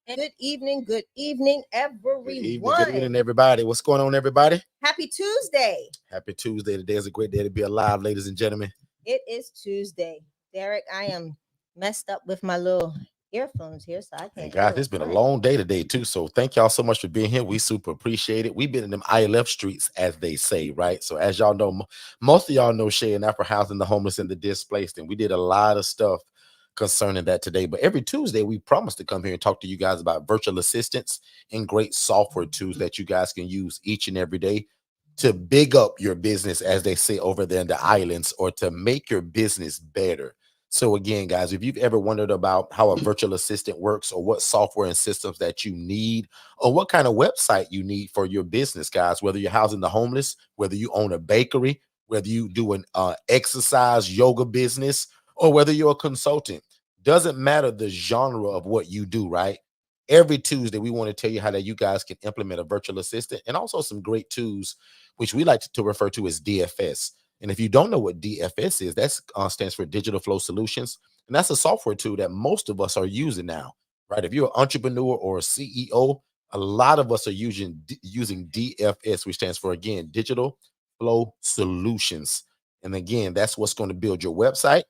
Good evening, everyone. Good evening, everybody. What's going on, everybody? Happy Tuesday. Happy Tuesday. Today is a great day to be alive, ladies and gentlemen. It is Tuesday. Derek, I am messed up with my little earphones here, so I And can't guys, hear it's a been a thing. long day today, too. So thank y'all so much for being here. We super appreciate it. We've been in them ILF streets, as they say, right? So as y'all know, most of y'all know Shay and Afro housing the homeless and the displaced. And we did a lot of stuff concerning that today. But every Tuesday, we promise to come here and talk to you guys about virtual assistants and great software tools that you guys can use each and every day to big up your business, as they say over there in the islands, or to make your business better. So again, guys, if you've ever wondered about how a virtual assistant works, or what software and systems that you need, or what kind of website you need for your business, guys, whether you're housing the homeless, whether you own a bakery, whether you do an exercise yoga business, or whether you're a consultant, doesn't matter the genre of what you do, right? Every Tuesday, we want to tell you how that you guys can implement a virtual assistant, and also some great tools, which we like to refer to as DFS. And if you don't know what DFS is, that stands for Digital Flow Solutions. And that's a software tool that most of us are using now, right? If you're an entrepreneur or a CEO, a lot of us are using DFS, which stands for, again, Digital Flow Solutions. And again, that's what's going to build your website,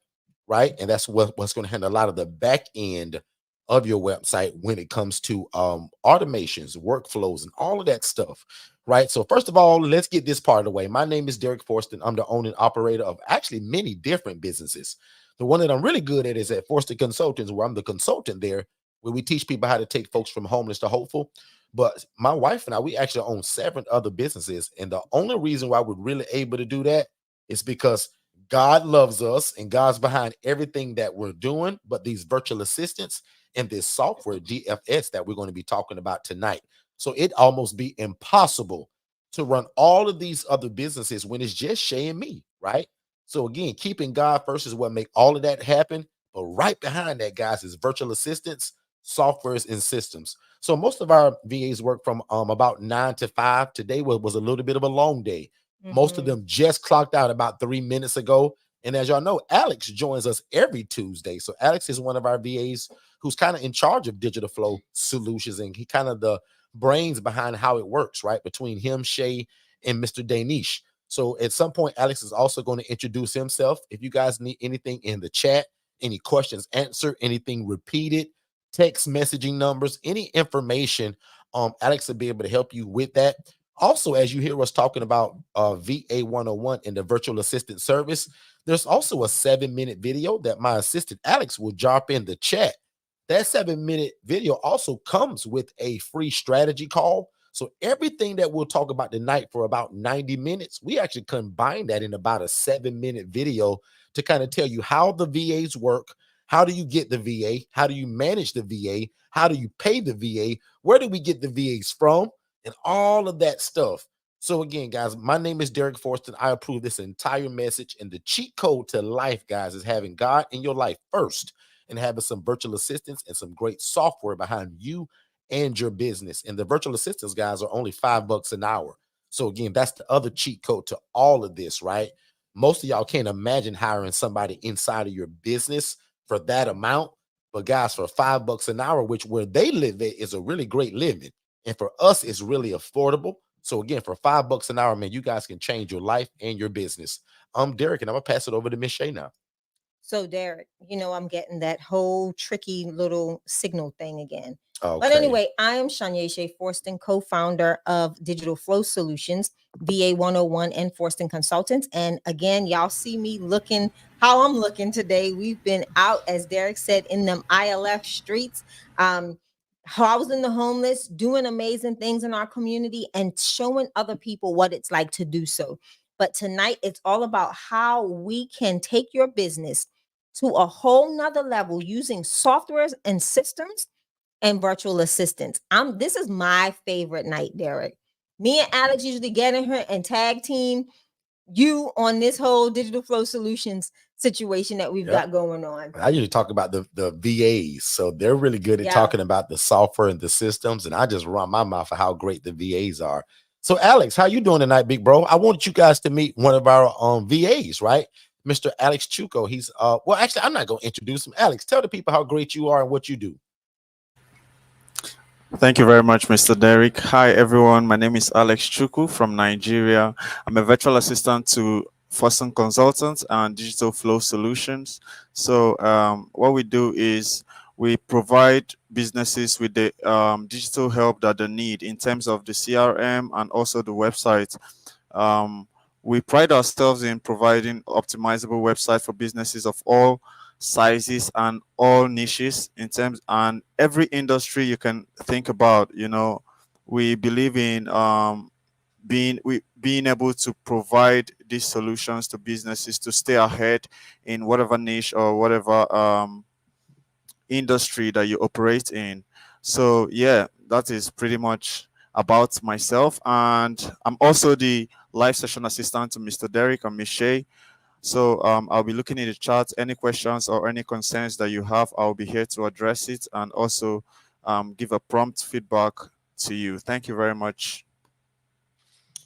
right? And that's what's going to handle a lot of the back end of your website when it comes to automations, workflows, and all of that stuff, right? So first of all, let's get this part of the way. My name is Derek Forston. I'm the owner and operator of actually many different businesses. The one that I'm really good at is at Forston Consultants, where I'm the consultant there, where we teach people how to take folks from homeless to hopeful. But my wife and I, we actually own 7 other businesses. And the only reason why we're really able to do that is because God loves us and God's behind everything that we're doing. But these virtual assistants and this software DFS that we're going to be talking about tonight. So it almost be impossible to run all of these other businesses when it's just Shay and me, right? So again, keeping God first is what make all of that happen. But right behind that, guys, is virtual assistants, softwares, and systems. So most of our VAs work from about 9 to 5. Today was a little bit of a long day. Most of them just clocked out about 3 minutes ago. And as y'all know, Alex joins us every Tuesday. So Alex is one of our VAs who's kind of in charge of Digital Flow Solutions, and he kind of the brains behind how it works, right? Between him, Shay, and Mr. Danish. So at some point, Alex is also going to introduce himself. If you guys need anything in the chat, any questions answered, anything repeated, text messaging numbers, any information, Alex will be able to help you with that. Also, as you hear us talking about VA 101 in the virtual assistant service, there's also a 7-minute video that my assistant Alex will drop in the chat. That 7-minute video also comes with a free strategy call. So everything that we'll talk about tonight for about 90 minutes, we actually combine that in about a 7-minute video to kind of tell you how the VAs work. How do you get the VA? How do you manage the VA? How do you pay the VA? Where do we get the VAs from? And all of that stuff. So again, guys, my name is Derek Forston. I approve this entire message. And the cheat code to life, guys, is having God in your life first, and having some virtual assistants and some great software behind you and your business. And the virtual assistants, guys, are only $5 an hour. So again, that's the other cheat code to all of this, right? Most of y'all can't imagine hiring somebody inside of your business for that amount. But guys, for $5 an hour, which where they live at is a really great living. And for us, it's really affordable. So again, for $5 an hour, man, you guys can change your life and your business. I'm Derek, and I'm gonna pass it over to Miss Shay now. So, Derek, I'm getting that whole tricky little signal thing again. Okay. But anyway, I am Shanye Shea Forston, co-founder of Digital Flow Solutions, VA 101, and Forston Consultants. And again, y'all see me looking how I'm looking today. We've been out, as Derek said, in them ILF streets, housing the homeless, doing amazing things in our community, and showing other people what it's like to do so. But tonight, it's all about how we can take your business to a whole nother level using softwares and systems and virtual assistants. This is my favorite night, Derek. Me and Alex usually get in here and tag team you on this whole Digital Flow Solutions situation that we've got going on. I usually talk about the VAs. So they're really good at talking about the software and the systems. And I just run my mouth for how great the VAs are. So Alex, how you doing tonight, big bro? I want you guys to meet one of our VAs, right? Mr. Alex Chuko. He's well, actually, I'm not going to introduce him. Alex, tell the people how great you are and what you do. Thank you very much, Mr. Derek. Hi, everyone. My name is Alex Chuku from Nigeria. I'm a virtual assistant to Fosun Consultants and Digital Flow Solutions. So, what we do is we provide businesses with the digital help that they need in terms of the CRM and also the website. Um, we pride ourselves in providing optimizable websites for businesses of all sizes and all niches in terms and every industry you can think about. We believe in being able to provide these solutions to businesses to stay ahead in whatever niche or whatever industry that you operate in. So yeah, that is pretty much about myself, and I'm also the live session assistant to Mr. Derek and Miss Shay. So I'll be looking in the chat. Any questions or any concerns that you have, I'll be here to address it and also give a prompt feedback to you. Thank you very much.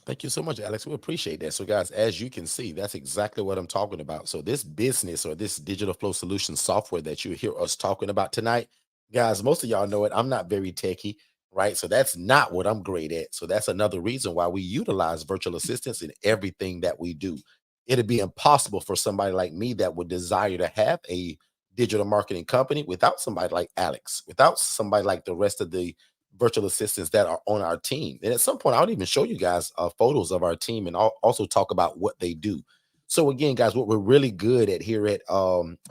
Thank you so much, Alex. We appreciate that. So, guys, as you can see, that's exactly what I'm talking about. So, this business or this digital flow solution software that you hear us talking about tonight, guys, most of y'all know it. I'm not very techy, right? So, that's not what I'm great at. So, that's another reason why we utilize virtual assistants in everything that we do. It'd be impossible for somebody like me that would desire to have a digital marketing company without somebody like Alex, without somebody like the rest of the virtual assistants that are on our team. And at some point, I'll even show you guys photos of our team and I'll also talk about what they do. So again, guys, what we're really good at here at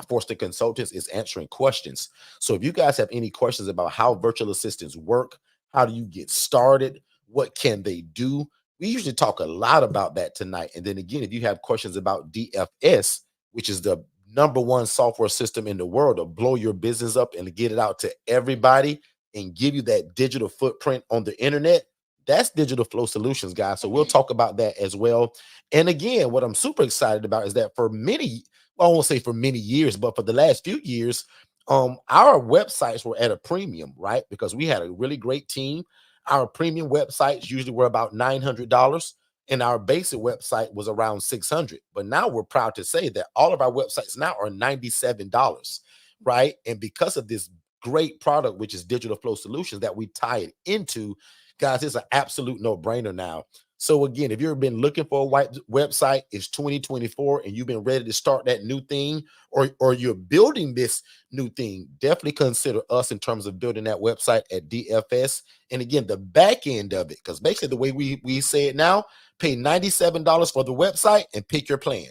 Forster Consultants is answering questions. So if you guys have any questions about how virtual assistants work, how do you get started, what can they do? We usually talk a lot about that tonight. And then again, if you have questions about DFS, which is the number one software system in the world to blow your business up and to get it out to everybody, and give you that digital footprint on the internet, that's Digital Flow Solutions, guys. So we'll talk about that as well. And again, what I'm super excited about is that for many, well, I won't say for many years, but for the last few years, our websites were at a premium, right? Because we had a really great team. Our premium websites usually were about $900 and our basic website was around 600. But now we're proud to say that all of our websites now are $97, right? And because of this great product, which is Digital Flow Solutions that we tie it into, guys, it's an absolute no-brainer now. So again, if you've been looking for a white website, it's 2024 and you've been ready to start that new thing, or you're building this new thing, definitely consider us in terms of building that website at DFS. And again, the back end of it, because basically the way we say it now, pay $97 for the website and pick your plan.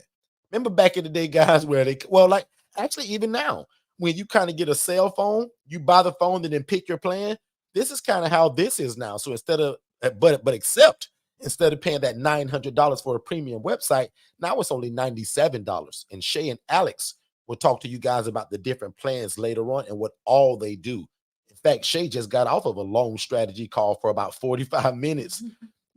Remember back in the day, guys, where they, well, like actually even now, when you kind of get a cell phone, you buy the phone and then pick your plan. This is kind of how this is now. So instead of, but except instead of paying that $900 for a premium website, now it's only $97. And Shay and Alex will talk to you guys about the different plans later on and what all they do. In fact, Shay just got off of a long strategy call for about 45 minutes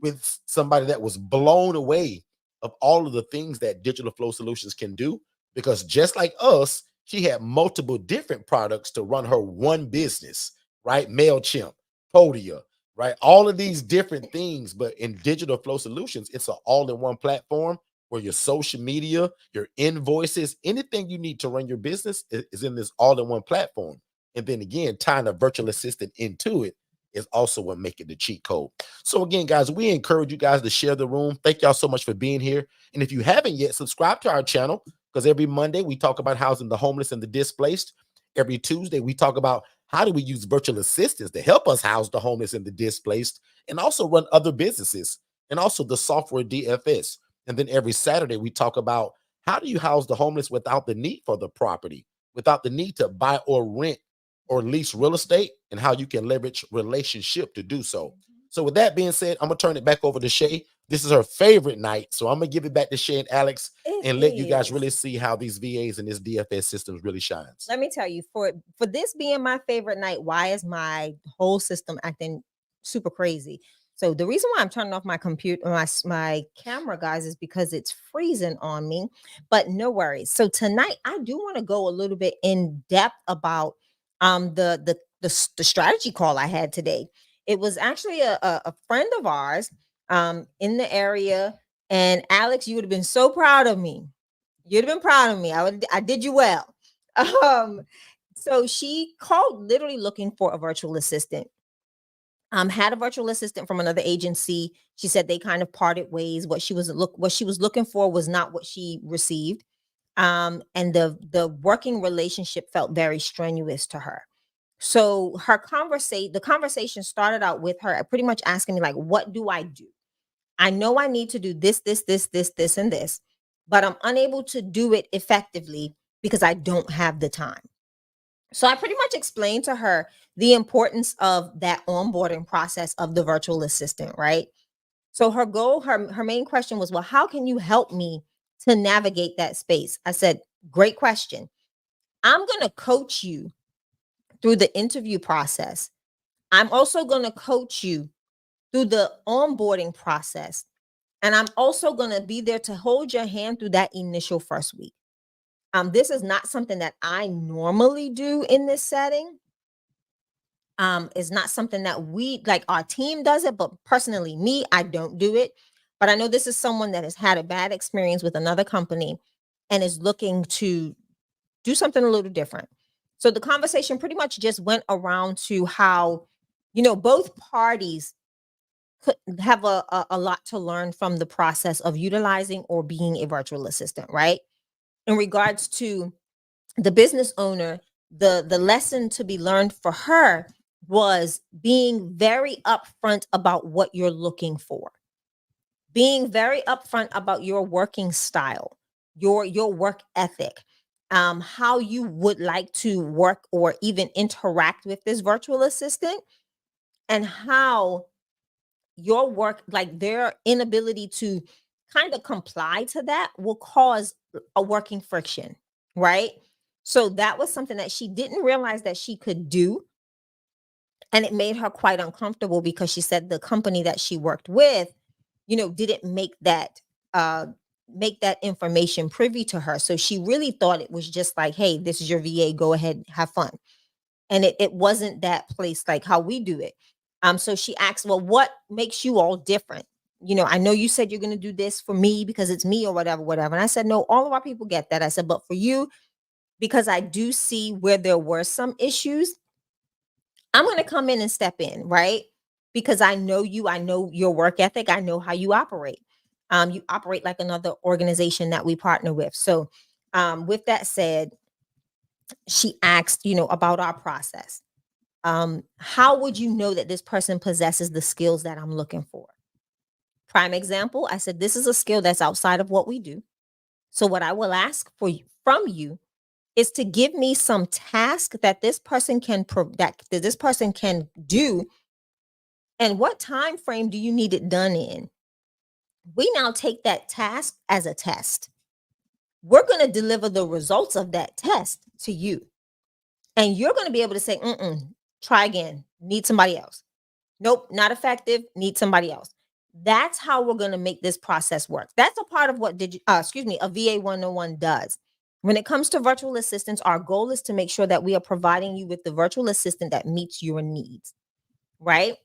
with somebody that was blown away of all of the things that Digital Flow Solutions can do. Because just like us, she had multiple different products to run her one business, right? MailChimp, Podia, right? All of these different things. But in Digital Flow Solutions, it's an all-in-one platform where your social media, your invoices, anything you need to run your business is in this all-in-one platform. And then again, tying a virtual assistant into it is also what make it the cheat code. So again, guys, we encourage you guys to share the room. Thank y'all so much for being here. And if you haven't yet, subscribe to our channel, because every Monday we talk about housing the homeless and the displaced. Every Tuesday we talk about how do we use virtual assistants to help us house the homeless and the displaced and also run other businesses and also the software DFS. And then every Saturday we talk about how do you house the homeless without the need for the property, without the need to buy or rent or lease real estate, and how you can leverage relationship to do so. So with that being said, I'm gonna turn it back over to Shay. This is her favorite night, so I'm gonna give it back to Shay and Alex It and let you guys is. really see how these VAs and this DFS systems really shines. Let me tell you, for this being my favorite night, why is my whole system acting super crazy? So the reason why I'm turning off my computer, my camera, guys, is because it's freezing on me. But no worries. So tonight, I do want to go a little bit in depth about the strategy call I had today. It was actually a friend of ours in the area, and Alex, you would have been so proud of me. You'd have been proud of me. I did you well. Um, so she called literally looking for a virtual assistant. Had a virtual assistant from another agency. She said they kind of parted ways. What she was looking for was not what she received. And the working relationship felt very strenuous to her. So the conversation started out with her pretty much asking me, like, what do I do? I know I need to do this, and this, but I'm unable to do it effectively because I don't have the time. So I pretty much explained to her the importance of that onboarding process of the virtual assistant, right? So her main question was, well, how can you help me to navigate that space? I said, great question. I'm going to coach you through the interview process. I'm also going to coach you through the onboarding process. And I'm also going to be there to hold your hand through that initial first week. This is not something that I normally do in this setting. It's not something that we, like, our team does it, but personally, me, I don't do it. But I know this is someone that has had a bad experience with another company and is looking to do something a little different. So the conversation pretty much just went around to how, both parties could have a lot to learn from the process of utilizing or being a virtual assistant, right? In regards to the business owner, the lesson to be learned for her was being very upfront about what you're looking for, being very upfront about your working style, your work ethic, how you would like to work or even interact with this virtual assistant, and how your work, like their inability to kind of comply to that, will cause a working friction, right? So that was something that she didn't realize that she could do. And it made her quite uncomfortable because she said the company that she worked with, didn't uh make that information privy to her. So she really thought it was just like, hey, this is your VA, go ahead, have fun. And it wasn't that place like how we do it. So she asked, well, what makes you all different? I know you said you're going to do this for me because it's me or whatever. And I said, no, all of our people get that. I said, but for you, because I do see where there were some issues, I'm going to come in and step in, right? Because I know you, I know your work ethic, I know how you operate. You operate like another organization that we partner with. So, with that said, she asked, about our process. How would you know that this person possesses the skills that I'm looking for? Prime example, I said, this is a skill that's outside of what we do. So, what I will ask from you is to give me some task that this person that this person can do, and what time frame do you need it done in? We now take that task as a test. We're going to deliver the results of that test to you, and you're going to be able to say, try again, need somebody else. Nope, not effective, need somebody else. That's how we're going to make this process work. That's a part of what a VA 101 does. When it comes to virtual assistants, our goal is to make sure that we are providing you with the virtual assistant that meets your needs, right?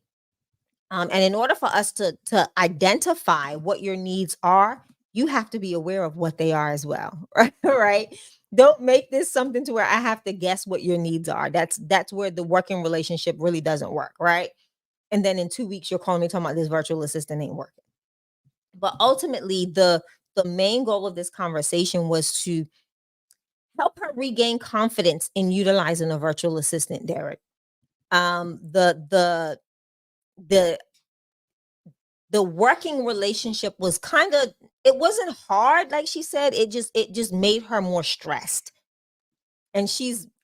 And in order for us to identify what your needs are, you have to be aware of what they are as well, right? Don't make this something to where I have to guess what your needs are. That's where the working relationship really doesn't work, right? And then in 2 weeks, you're calling me talking about this virtual assistant ain't working. But ultimately, the main goal of this conversation was to help her regain confidence in utilizing a virtual assistant, Derek. The the working relationship was kind of, it wasn't hard, like she said. It just made her more stressed. And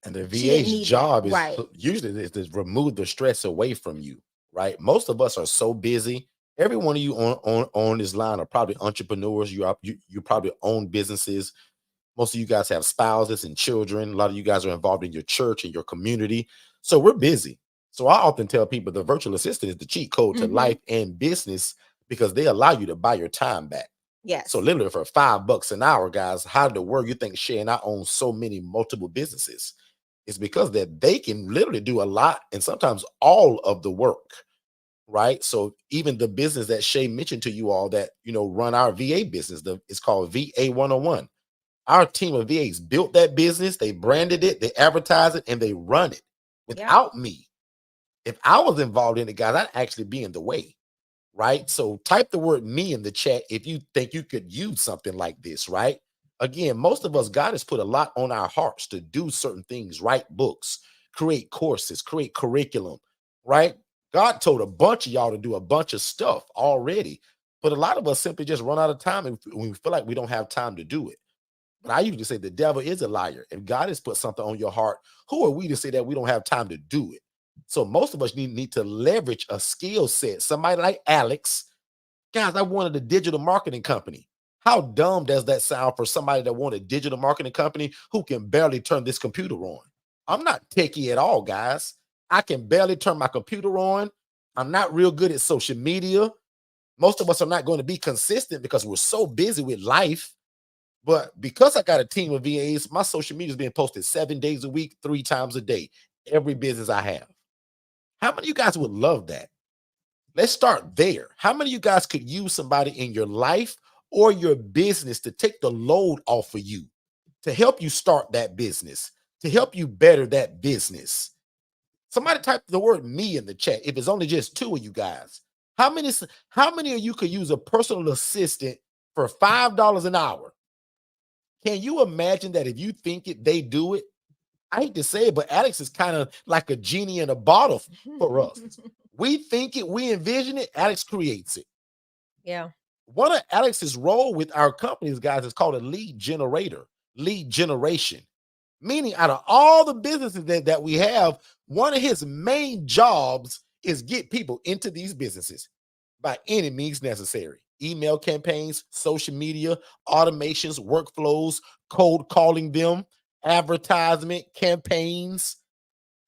And the she didn't VA's need that. job is Right. usually is to remove the stress away from you, right? Most of us are so busy. Every one of you on this line are probably entrepreneurs. You probably own businesses. Most of you guys have spouses and children. A lot of you guys are involved in your church and your community. So we're busy. So I often tell people the virtual assistant is the cheat code to life and business, because they allow you to buy your time back. So Yes. literally for $5 an hour, guys, how in the world you think Shay and I own so many multiple businesses? It's because that they can literally do a lot and sometimes all of the work, right? So even the business that Shay mentioned to you all that, run our VA business, it's called VA 101. Our team of VAs built that business, they branded it, they advertise it, and they run it Yep. without me. If I was involved in it, guys, I'd actually be in the way. Right? So type the word me in the chat if you think you could use something like this, right? Again, most of us, God has put a lot on our hearts to do certain things, write books, create courses, create curriculum, right? God told a bunch of y'all to do a bunch of stuff already, but a lot of us simply just run out of time and we feel like we don't have time to do it. But I usually say the devil is a liar. If God has put something on your heart, who are we to say that we don't have time to do it? So most of us need to leverage a skill set. Somebody like Alex, guys, I wanted a digital marketing company. How dumb does that sound for somebody that wanted a digital marketing company who can barely turn this computer on? I'm not techie at all, guys. I can barely turn my computer on. I'm not real good at social media. Most of us are not going to be consistent because we're so busy with life. But because I got a team of VAs, my social media is being posted 7 days a week, 3 times a day, every business I have. How many of you guys would love that? Let's start there. How many of you guys could use somebody in your life or your business to take the load off of you, to help you start that business, to help you better that business? Somebody type the word me in the chat. If it's only just 2 of you guys, how many of you could use a personal assistant for $5 an hour? Can you imagine that if you think it, they do it? I hate to say it, but Alex is kind of like a genie in a bottle for us. We think it, we envision it, Alex creates it. Yeah. One of Alex's role with our companies, guys, is called a lead generator, lead generation. Meaning out of all the businesses that we have, one of his main jobs is get people into these businesses by any means necessary. Email campaigns, social media, automations, workflows, cold calling them, advertisement campaigns.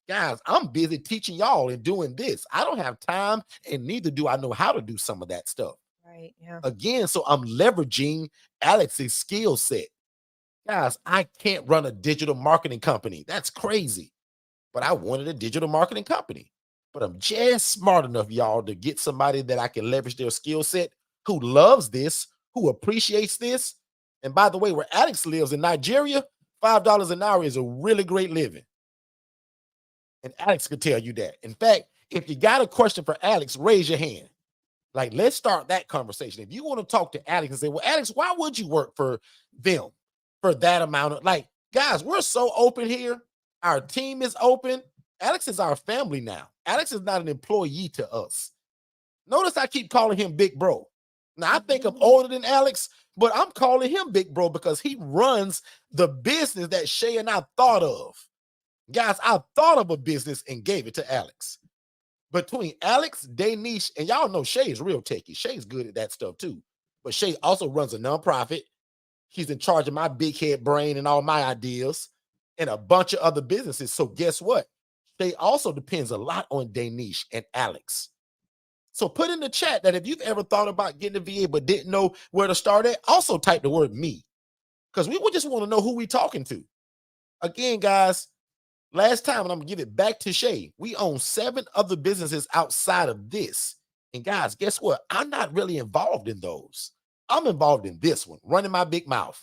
Guys, I'm busy teaching y'all and doing this. I don't have time, and neither do I know how to do some of that stuff. Right. Yeah. Again, so I'm leveraging Alex's skill set. Guys, I can't run a digital marketing company. That's crazy. But I wanted a digital marketing company. But I'm just smart enough, y'all, to get somebody that I can leverage their skill set, who loves this, who appreciates this. And by the way, where Alex lives in Nigeria, $5 an hour is a really great living. And Alex could tell you that. In fact, if you got a question for Alex, raise your hand. Like, let's start that conversation. If you want to talk to Alex and say, well, Alex, why would you work for them for that amount of, like, guys, we're so open here. Our team is open. Alex is our family now. Alex is not an employee to us. Notice I keep calling him Big Bro. Now, I think I'm older than Alex, but I'm calling him Big Bro because he runs the business that Shay and I thought of. Guys, I thought of a business and gave it to Alex. Between Alex, Danish, and y'all know Shay is real techie. Shay's good at that stuff too. But Shay also runs a nonprofit. He's in charge of my big head brain and all my ideas and a bunch of other businesses. So guess what? Shay also depends a lot on Danish and Alex. So put in the chat that if you've ever thought about getting a VA but didn't know where to start at, also type the word me. Because we would just want to know who we talking to. Again, guys, last time, and I'm gonna give it back to Shay, we own 7 other businesses outside of this. And guys, guess what? I'm not really involved in those. I'm involved in this one, running my big mouth,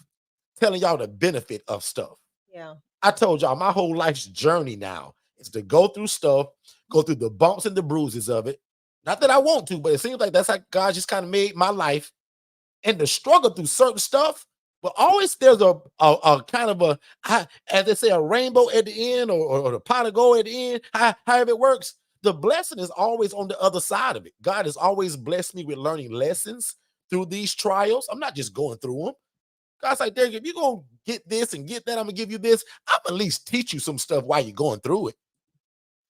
telling y'all the benefit of stuff. Yeah. I told y'all my whole life's journey now is to go through stuff, go through the bumps and the bruises of it. Not that I want to, but it seems like that's how God just kind of made my life. And to struggle through certain stuff, but always there's a kind of a, as they say, a rainbow at the end or the pot of gold at the end, however it works. The blessing is always on the other side of it. God has always blessed me with learning lessons through these trials. I'm not just going through them. God's like, Derek, if you're going to get this and get that, I'm going to give you this. I'm at least teach you some stuff while you're going through it.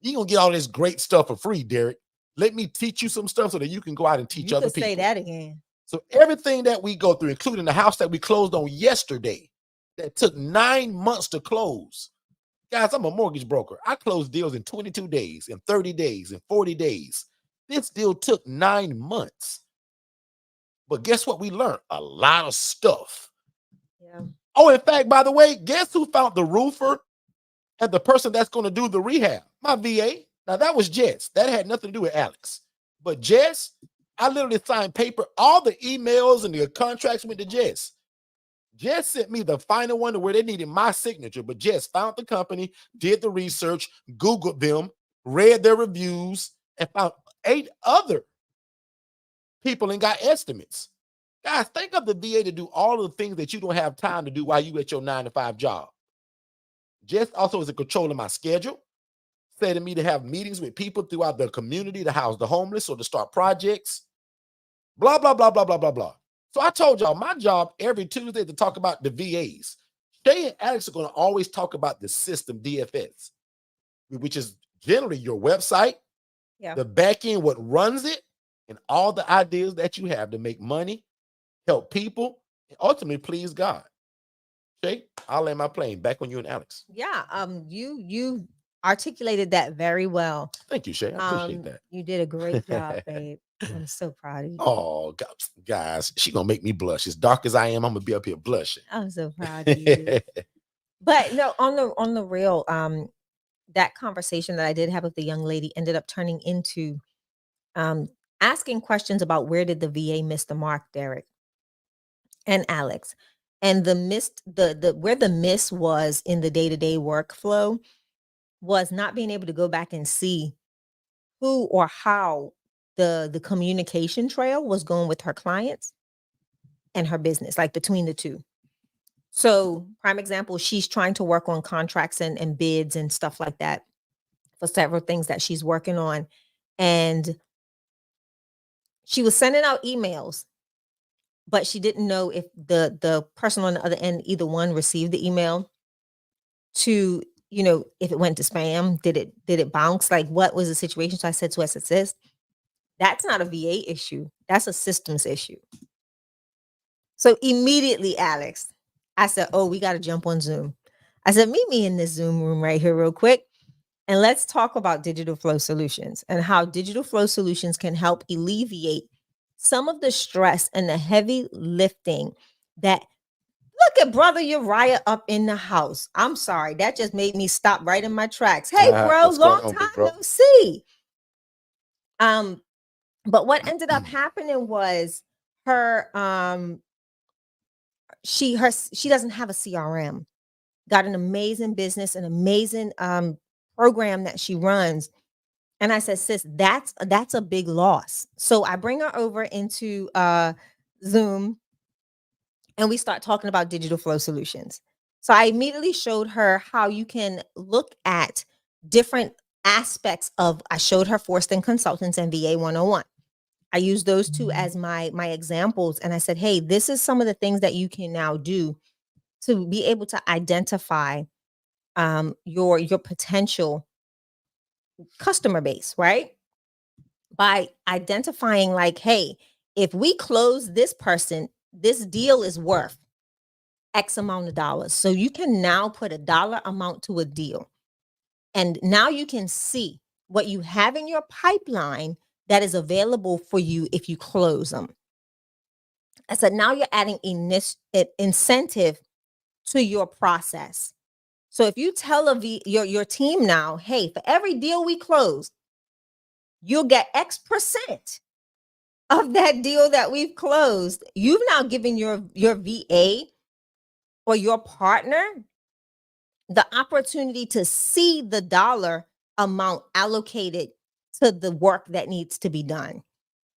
You're going to get all this great stuff for free, Derek. Let me teach you some stuff so that you can go out and teach other people. Say that again. So everything that we go through, including the house that we closed on yesterday, that took 9 months to close. Guys, I'm a mortgage broker. I closed deals in 22 days, in 30 days, in 40 days. This deal took 9 months. But guess what we learned? A lot of stuff. Yeah. Oh, in fact, by the way, guess who found the roofer and the person that's going to do the rehab? My VA. Now, that was Jess. That had nothing to do with Alex. But Jess, I literally signed paper. All the emails and the contracts went to Jess. Jess sent me the final one to where they needed my signature. But Jess found the company, did the research, Googled them, read their reviews, and found 8 other people and got estimates. Guys, think of the VA to do all of the things that you don't have time to do while you at your 9-to-5 job. Jess also is in control of my schedule, setting me to have meetings with people throughout the community to house the homeless or to start projects. Blah, blah, blah, blah, blah, blah, blah. So I told y'all my job every Tuesday to talk about the VAs. Shay and Alex are going to always talk about the system DFS, which is generally your website, the back end, what runs it, and all the ideas that you have to make money, help people, and ultimately please God. Shay, I'll land my plane. Back on you and Alex. Yeah. You articulated that very well. Thank you, Shay. I appreciate that. You did a great job, babe. I'm so proud of you. Oh, guys, she gonna make me blush. As dark as I am, I'm gonna be up here blushing. I'm so proud of you. But no, on the real, that conversation that I did have with the young lady ended up turning into asking questions about where did the VA miss the mark, Derek and Alex, and the where the miss was in the day-to-day workflow was not being able to go back and see who or how the communication trail was going with her clients and her business, like between the two. So, prime example, she's trying to work on contracts and bids and stuff like that for several things that she's working on. And she was sending out emails, but she didn't know if the person on the other end, either one, received the email, to, if it went to spam, did it bounce? Like, what was the situation? So I said to us, sis, that's not a VA issue. That's a systems issue. So immediately, Alex, I said, oh, we got to jump on Zoom. I said, meet me in this Zoom room right here real quick. And let's talk about digital flow solutions and how digital flow solutions can help alleviate some of the stress and the heavy lifting that, look at Brother Uriah up in the house. I'm sorry. That just made me stop right in my tracks. Hey, bro, long time no see. But what ended up happening was her, she doesn't have a CRM, got an amazing business, an amazing program that she runs. And I said, sis, that's a big loss. So I bring her over into Zoom and we start talking about digital flow solutions. So I immediately showed her how you can look at different aspects of, I showed her Forston Consultants and VA 101. I used those two as my examples. And I said, hey, this is some of the things that you can now do to be able to identify your potential customer base, right? By identifying like, hey, if we close this person, this deal is worth X amount of dollars. So you can now put a dollar amount to a deal. And now you can see what you have in your pipeline that is available for you if you close them. I said, now you're adding incentive to your process. So if you tell your team now, hey, for every deal we close, you'll get X% of that deal that we've closed. You've now given your VA or your partner the opportunity to see the dollar amount allocated to the work that needs to be done.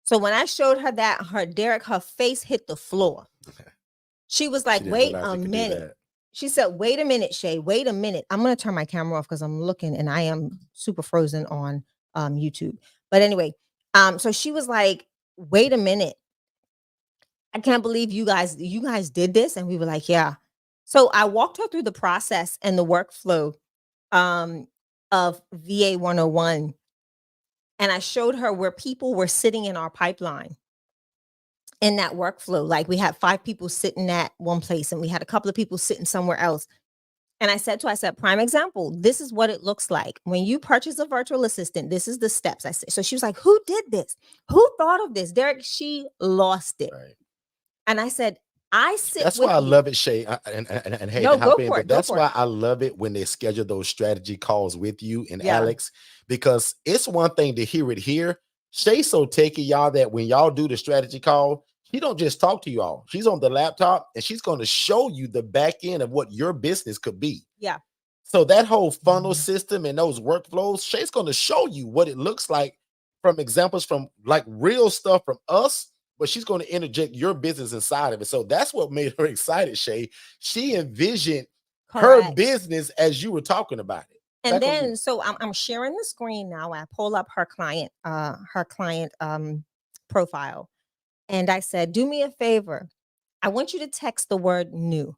So when I showed her that, her face hit the floor. She was like, wait a minute. She said, wait a minute, Shay, wait a minute. I'm going to turn my camera off because I'm looking and I am super frozen on YouTube. But anyway, so she was like, wait a minute. I can't believe you guys did this. And we were like, yeah. So I walked her through the process and the workflow of VA 101. And I showed her where people were sitting in our pipeline in that workflow. Like we had 5 people sitting at one place and we had a couple of people sitting somewhere else. And I said, prime example, this is what it looks like. When you purchase a virtual assistant, this is the steps. I said, so she was like, who did this? Who thought of this? Derek, she lost it. Right. And I said, that's why I love it, Shay. And hey, no, go for it. That's why I love it when they schedule those strategy calls with you and Alex, because it's one thing to hear it here. Shay's so techie, y'all, that when y'all do the strategy call, she don't just talk to you all. She's on the laptop and she's going to show you the back end of what your business could be. Yeah. So that whole funnel system and those workflows, Shay's going to show you what it looks like from examples from like real stuff from us, but she's going to interject your business inside of it. So that's what made her excited, Shay. She envisioned her Correct. business as you were talking about it. And Back on you. then, so I'm sharing the screen now. I pull up her client profile, and I said, "Do me a favor. I want you to text the word new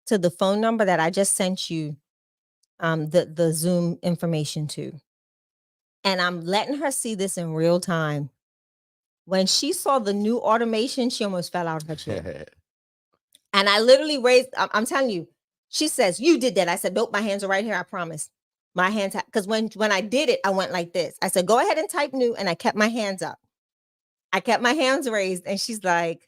to the phone number that I just sent you the Zoom information to." And I'm letting her see this in real time. When she saw the new automation, she almost fell out of her chair. And I literally raised, I'm telling you, she says, "You did that." I said, "Nope, my hands are right here. I promise." My hands, because when I did it, I went like this. I said, "Go ahead and type new," and I kept my hands up. I kept my hands raised, and she's like,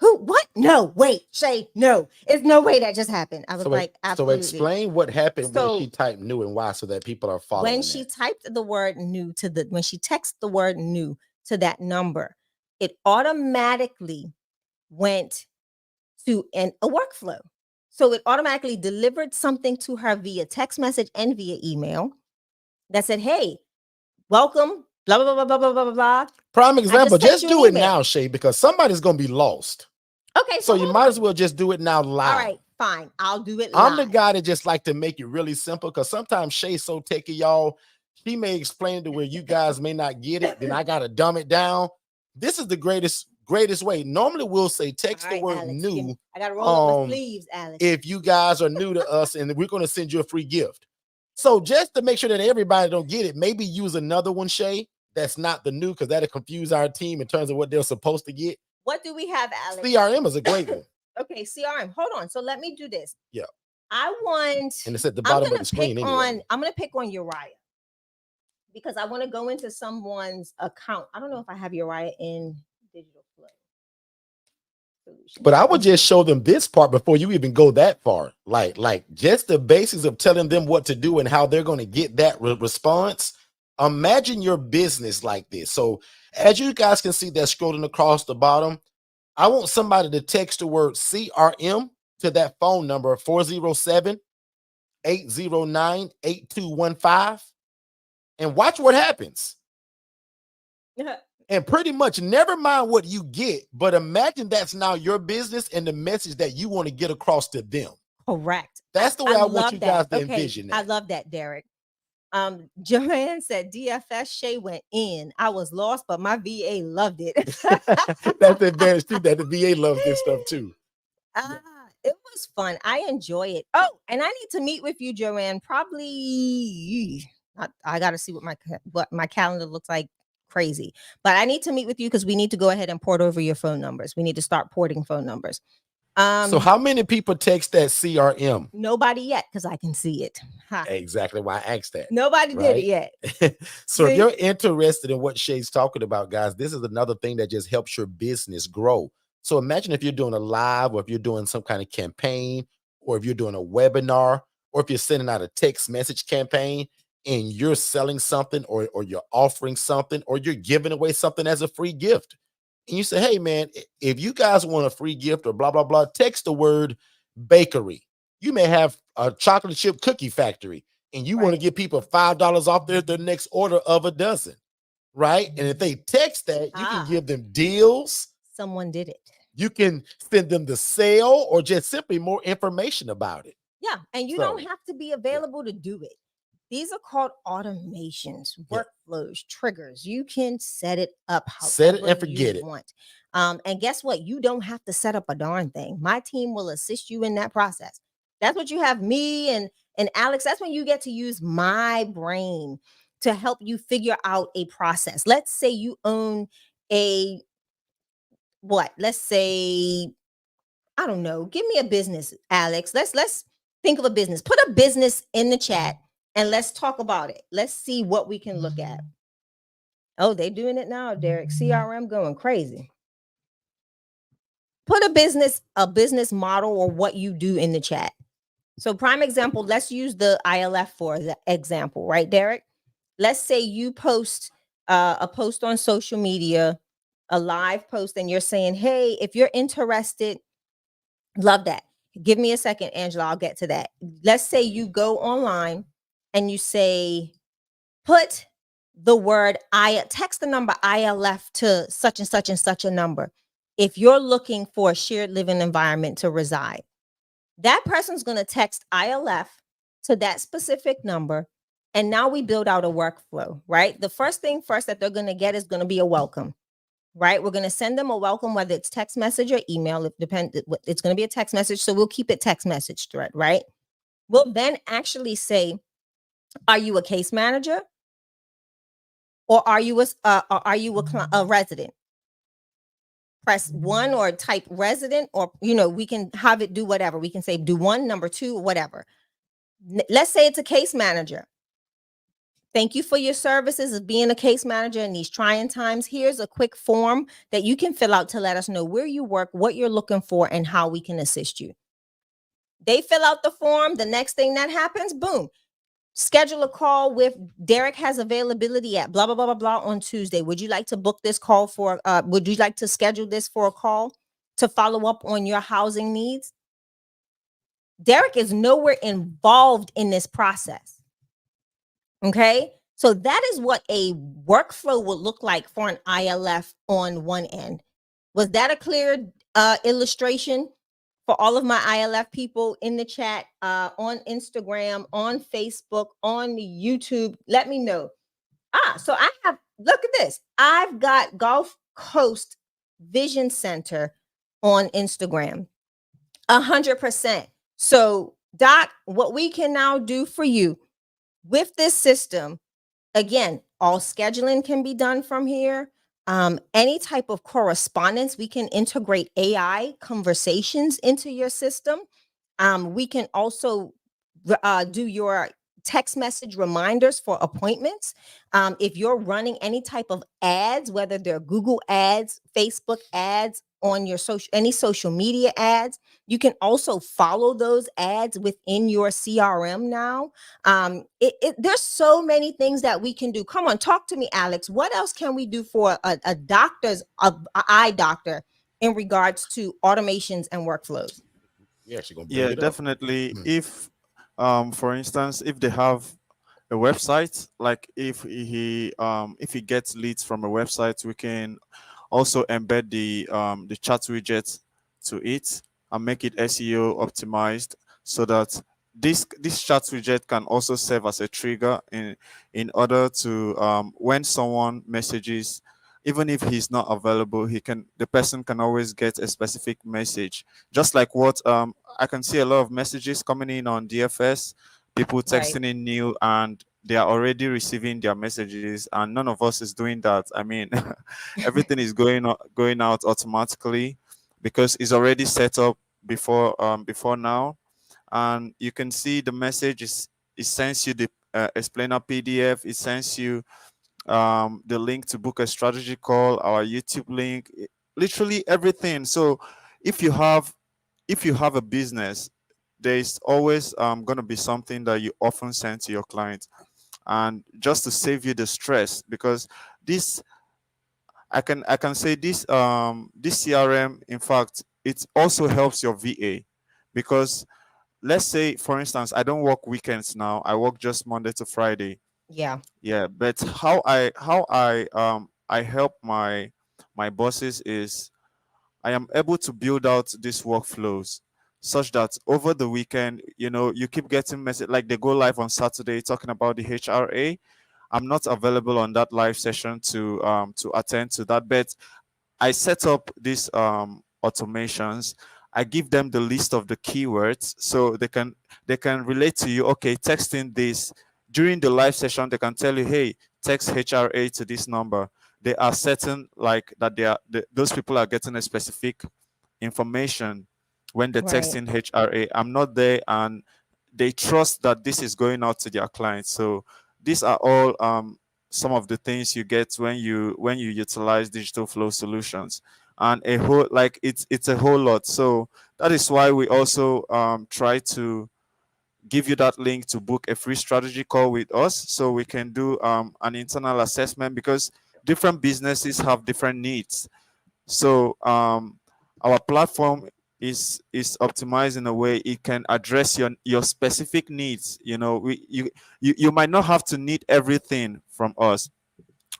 "Who? What? No, wait, Shay, no. It's no way that just happened." I was like, "Absolutely." So explain what happened when she typed new and why, so that people are following. When she typed the word new when she texted the word new to that number, it automatically went to a workflow. So it automatically delivered something to her via text message and via email that said, "Hey, welcome, blah, blah, blah, blah, blah, blah, blah." Prime example, just do it now, Shay, because somebody's going to be lost. Okay. So you might as well just do it now live. All right, fine. I'll do it live. I'm the guy that just like to make it really simple, because sometimes Shay's so techie, y'all. She may explain it to where you guys may not get it. Then I got to dumb it down. This is the greatest way. Normally we'll say text the word Alex, new. I got to roll up my sleeves, Alex. If you guys are new to us, and we're going to send you a free gift. So just to make sure that everybody don't get it, maybe use another one, Shay, that's not the new, because that'll confuse our team in terms of what they're supposed to get. What do we have, Alex? CRM is a great one. Okay, CRM. Hold on. So let me do this. Yeah. I want, and it's at the bottom of the screen anyway. I'm going to pick on Uriah, because I want to go into someone's account. I don't know if I have Uriah in Digital Flow Solutions. But I would just show them this part before you even go that far. Like just the basics of telling them what to do and how they're going to get that response. Imagine your business like this. So as you guys can see that scrolling across the bottom, I want somebody to text the word CRM to that phone number, 407-809-8215, and watch what happens. And pretty much never mind what you get, but imagine that's now your business and the message that you want to get across to them. Correct. That's the way I want you guys to envision that. I love that, Derek. Joanne said DFS Shay went in. I was lost, but my VA loved it. That's advantage too, that the VA loves this stuff too. It was fun. I enjoy it. Oh, and I need to meet with you, Joanne. Probably I got to see what my calendar looks like. Crazy, but I need to meet with you because we need to go ahead and port over your phone numbers. We need to start porting phone numbers. So how many people text that CRM? Nobody yet, because I can see it. Exactly why I asked that. Nobody did it yet. So if you're interested in what Shay's talking about, guys, this is another thing that just helps your business grow. So imagine if you're doing a live, or if you're doing some kind of campaign, or if you're doing a webinar, or if you're sending out a text message campaign and you're selling something, or you're offering something, or you're giving away something as a free gift. And you say, "Hey man, if you guys want a free gift or blah, blah, blah, text the word bakery." You may have a chocolate chip cookie factory and you want to give people $5 off their next order of a dozen, right? And if they text that, you can give them deals. Someone did it. You can send them the sale or just simply more information about it. Yeah, and you don't have to be available to do it. These are called automations, workflows, triggers. You can set it up set it and forget it. Want. And guess what? You don't have to set up a darn thing. My team will assist you in that process. That's what you have me and Alex. That's when you get to use my brain to help you figure out a process. Let's say you own let's say, I don't know. Give me a business, Alex. Let's think of a business. Put a business in the chat. And let's talk about it. Let's see what we can look at. Oh, they're doing it now, Derek. CRM going crazy. Put a business model or what you do in the chat. So prime example, let's use the ILF for the example, right, Derek? Let's say you post a post on social media, a live post, and you're saying, "Hey, if you're interested," love that. Give me a second, Angela. I'll get to that. Let's say you go online and you say, put the word I, text the number ILF to such and such a number. If you're looking for a shared living environment to reside, that person's going to text ILF to that specific number. And now we build out a workflow, right? The first thing first that they're going to get is going to be a welcome, right? We're going to send them a welcome, whether it's text message or email. It depends. It's going to be a text message. So we'll keep it text message thread, right? We'll then actually say, are you a case manager? Or are you a resident? Press 1 or type resident, or we can have it do whatever. We can say do 1, number 2, whatever. Let's say it's a case manager. Thank you for your services as being a case manager in these trying times. Here's a quick form that you can fill out to let us know where you work, what you're looking for, and how we can assist you. They fill out the form. The next thing that happens, boom, schedule a call with Derek. Has availability at blah, blah, blah, blah, blah on Tuesday. Would you like to book this call for, would you like to schedule this for a call to follow up on your housing needs? Derek is nowhere involved in this process. Okay. So that is what a workflow would look like for an ILF on one end. Was that a clear illustration? For all of my ILF people in the chat, on Instagram, on Facebook, on YouTube, let me know. So I have, look at this. I've got Gulf Coast Vision Center on Instagram, 100%. So Doc, what we can now do for you with this system, again, all scheduling can be done from here. Any type of correspondence, we can integrate AI conversations into your system. We can also do your text message reminders for appointments. If you're running any type of ads, whether they're Google ads, Facebook ads, on your any social media ads, you can also follow those ads within your CRM now. There's so many things that we can do. Come on, talk to me, Alex. What else can we do for a eye doctor in regards to automations and workflows? We're actually gonna bring it definitely. up. If for instance, if they have a website, like if he gets leads from a website, we can also embed the chat widget to it and make it SEO optimized, so that this chat widget can also serve as a trigger in order to when someone messages, even if he's not available, the person can always get a specific message. Just like what I can see a lot of messages coming in on DFS, people texting in new, and they are already receiving their messages, and none of us is doing that. I mean, everything is going out automatically because it's already set up before now. And you can see the message it sends you the explainer PDF. It sends you the link to book a strategy call, our YouTube link, literally everything. So if you have a business, there's always going to be something that you often send to your client, and just to save you the stress, because this I can say this CRM, in fact, it also helps your VA, because let's say, for instance, I don't work weekends now. I work just Monday to Friday. Yeah. But how I help my bosses is I am able to build out these workflows such that over the weekend, you keep getting message, like they go live on Saturday talking about the HRA. I'm not available on that live session to attend to that, but I set up these automations. I give them the list of the keywords so they can relate to you. Okay, texting this during the live session, they can tell you, hey, text HRA to this number. They are certain like that those people are getting a specific information when they're texting HRA. I'm not there, and they trust that this is going out to their clients. So these are all some of the things you get when you utilize digital flow solutions, and a whole, like, it's a whole lot. So that is why we also try to give you that link to book a free strategy call with us, so we can do an internal assessment, because different businesses have different needs. So our platform is optimized in a way it can address your specific needs. You know, you might not have to need everything from us.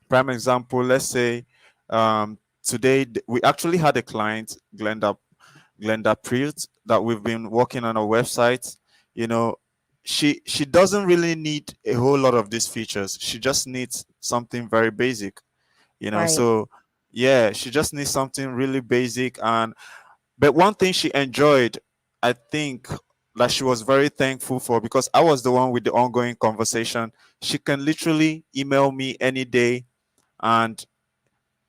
Prime example, let's say today we actually had a client, Glenda Priest, that we've been working on a website. You know, she doesn't really need a whole lot of these features. She just needs something very basic. You know, Right. so yeah, she just needs something really basic. And but one thing she enjoyed, I think, that she was very thankful for, because I was the one with the ongoing conversation. She can literally email me any day and,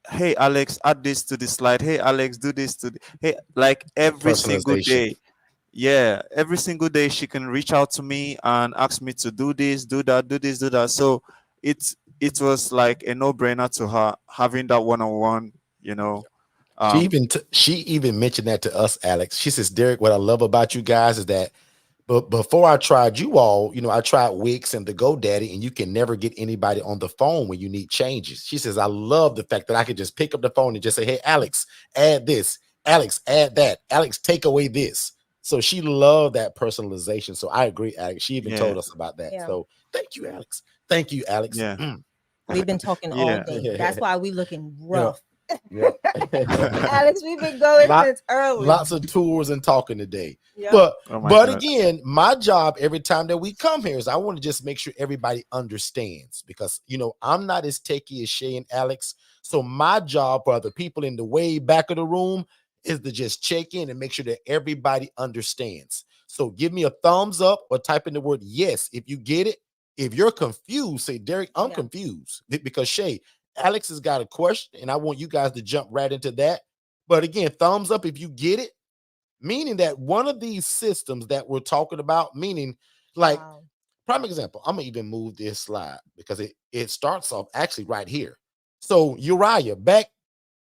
hey Alex, add this to the slide. Hey Alex, do this to the, hey, like every single Personalization. day. Yeah, every single day she can reach out to me and ask me to do this, do that, do this, do that. So it was like a no-brainer to her having that one-on-one, you know. Um She even mentioned that to us, Alex. She says, Derek, what I love about you guys is that, but before I tried you all, I tried Wix and the GoDaddy, and you can never get anybody on the phone when you need changes. She says, I love the fact that I could just pick up the phone and just say, hey, Alex, add this. Alex, add that. Alex, take away this. So she loved that personalization. So I agree, Alex. She even yeah, told us about that. Yeah. So thank you, Alex. Thank you, Alex. yeah. We've been talking all Yeah. day. That's why we looking Yeah. rough. Yeah. Alex, we've been going Lot, since early. lots of tours and talking today. Yeah. But Oh my but god. again, my job every time that we come here is I want to just make sure everybody understands, because I'm not as techie as Shay and Alex. So my job for the people in the way back of the room is to just check in and make sure that everybody understands. So give me a thumbs up or type in the word yes if you get it. If you're confused, say, Derek, I'm Yeah. confused. Because Shay, Alex has got a question, and I want you guys to jump right into that. But again, thumbs up if you get it, meaning that one of these systems that we're talking about, meaning like, Wow. prime example, I'm gonna even move this slide because it starts off actually right here. So Uriah, back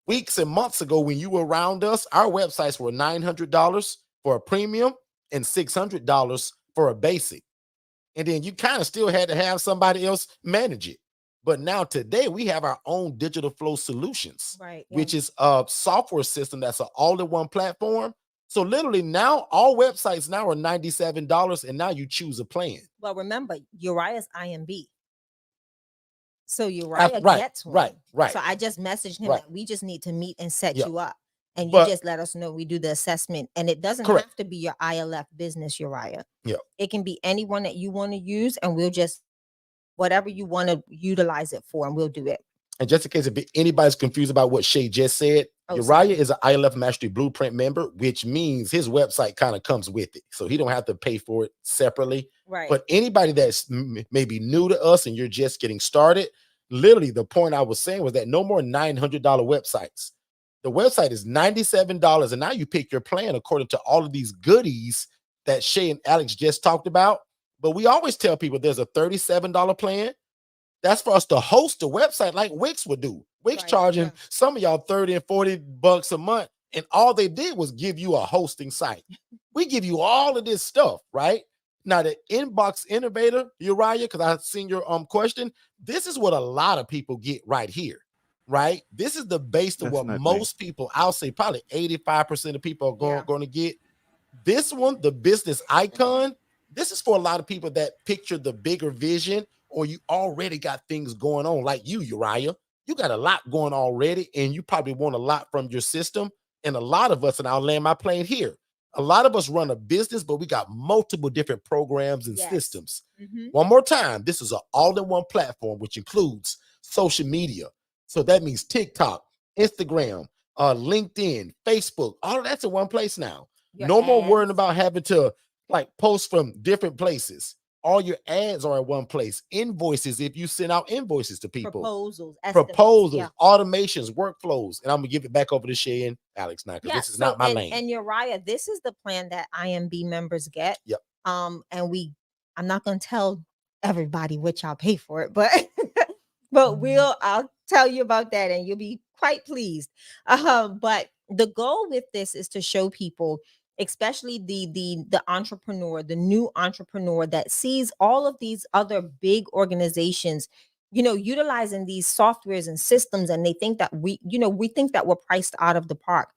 weeks and months ago when you were around us, our websites were $900 for a premium and $600 for a basic. And then you kind of still had to have somebody else manage it. But now today we have our own digital flow solutions, Right. Yeah. which is a software system that's an all-in-one platform. So literally now all websites now are $97, and now you choose a plan. Well, remember, Uriah's IMB. So Uriah Right, gets one. right, right, So I just messaged him right. that we just need to meet and set Yeah. you up. And you But just let us know. We do the assessment. And it doesn't correct. have to be your ILF business, Uriah. Yeah. It can be anyone that you want to use, and we'll just whatever you want to utilize it for, and we'll do it. And just in case if anybody's confused about what Shay just said, Oh, Uriah sorry. is an ILF Mastery Blueprint member, which means his website kind of comes with it. So he don't have to pay for it separately. Right. But anybody that's maybe new to us and you're just getting started, literally the point I was saying was that no more $900 websites. The website is $97, and now you pick your plan according to all of these goodies that Shay and Alex just talked about. But we always tell people there's a $37 plan. That's for us to host a website like Wix would do. Wix Right, charging yeah. some of y'all 30 and 40 bucks a month, and all they did was give you a hosting site. We give you all of this stuff, right? Now, the inbox innovator, Uriah, because I've seen your question, this is what a lot of people get right here, right? This is the base of what Definitely. most people, I'll say probably 85% of people are Yeah. going to get. This one, the business icon, this is for a lot of people that picture the bigger vision, or you already got things going on, like you, Uriah. You got a lot going already, and you probably want a lot from your system. And a lot of us, and I'll land my plane here, a lot of us run a business, but we got multiple different programs and Yes. systems. Mhm. One more time, this is an all-in-one platform, which includes social media. So that means TikTok, Instagram, LinkedIn, Facebook, all of that's in one place now. Your No more worrying ads. about having to like post from different places. All your ads are at one place. Invoices, if you send out invoices to people, Proposals, estimates. proposals, Yeah. automations, workflows. And I'm gonna give it back over to Shay and Alex now, because Yeah, this is not my lane. and Uriah, this is the plan that IMB members get. Yep. And I'm not gonna tell everybody which I'll pay for it, but but I'll tell you about that, and you'll be quite pleased. But the goal with this is to show people, especially the entrepreneur, the new entrepreneur that sees all of these other big organizations, utilizing these softwares and systems, and they think that we think that we're priced out of the park.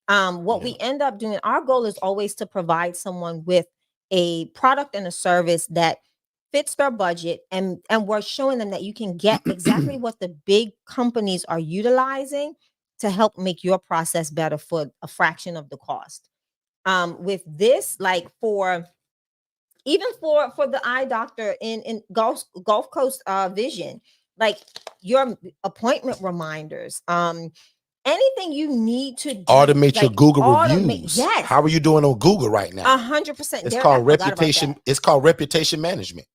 What we end up doing, our goal is always to provide someone with a product and a service that fits their budget, and we're showing them that you can get exactly what the big companies are utilizing to help make your process better for a fraction of the cost. With this, like for even for the eye doctor in Gulf Coast Vision, like your appointment reminders, anything you need to do, Automate your like Google reviews. Yes, How are you doing on Google right now? 100%. It's called reputation. It's called reputation management.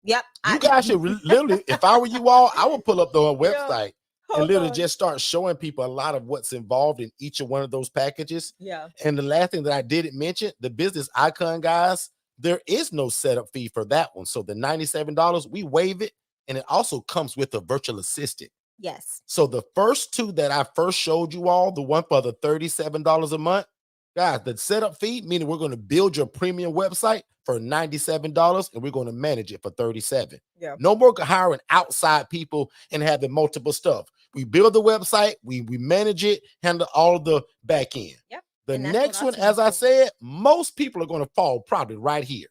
Yep. You guys should literally, if I were you all, I would pull up the website and literally just start showing people a lot of what's involved in each of one of those packages. Yeah. And the last thing that I didn't mention, the business icon, guys, there is no setup fee for that one. So the $97, we waive it. And it also comes with a virtual assistant. Yes. So the first two that I first showed you all, the one for the $37 a month, guys, the setup fee, meaning we're going to build your premium website for $97 and we're going to manage it for $37. Yeah. No more hiring outside people and having multiple stuff. We build the website, we manage it, handle all the back end. Yep. The next one, as I said, most people are going to fall probably right here.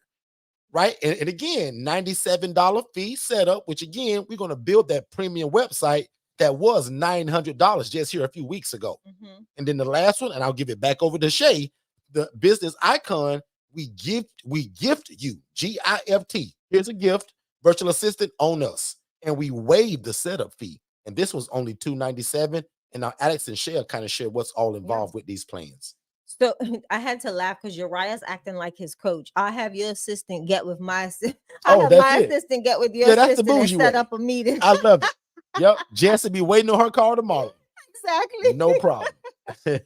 Right. And again, $97 fee setup, which again, we're going to build that premium website that was $900 just here a few weeks ago. And then the last one, and I'll give it back over to Shay, the business icon, we gift you, GIFT. Here's a gift, virtual assistant on us. And we waive the setup fee. And this was only $297. And now Alex and Shay kind of share what's all involved with these plans. So I had to laugh because Uriah's acting like his coach. I'll have your assistant get with my assistant. Assistant get with your assistant and set up a meeting. I love it. Yep. Jess will be waiting on her call tomorrow. Exactly. No problem. I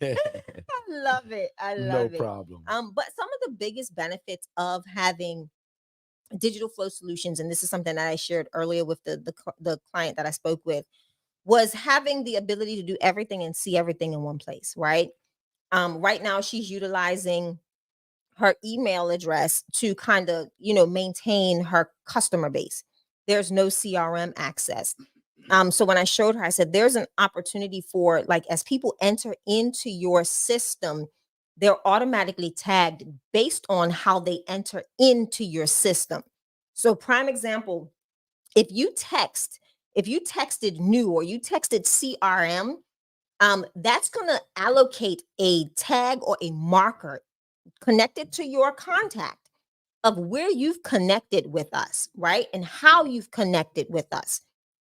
love it. I love it. No problem. But some of the biggest benefits of having digital flow solutions, and this is something that I shared earlier with the client that I spoke with, was having the ability to do everything and see everything in one place, right? Right now she's utilizing her email address to kind of, maintain her customer base. There's no CRM access. So when I showed her, I said, there's an opportunity for, like, as people enter into your system, they're automatically tagged based on how they enter into your system. So prime example, if you texted new or you texted CRM, that's going to allocate a tag or a marker connected to your contact of where you've connected with us, right? And how you've connected with us.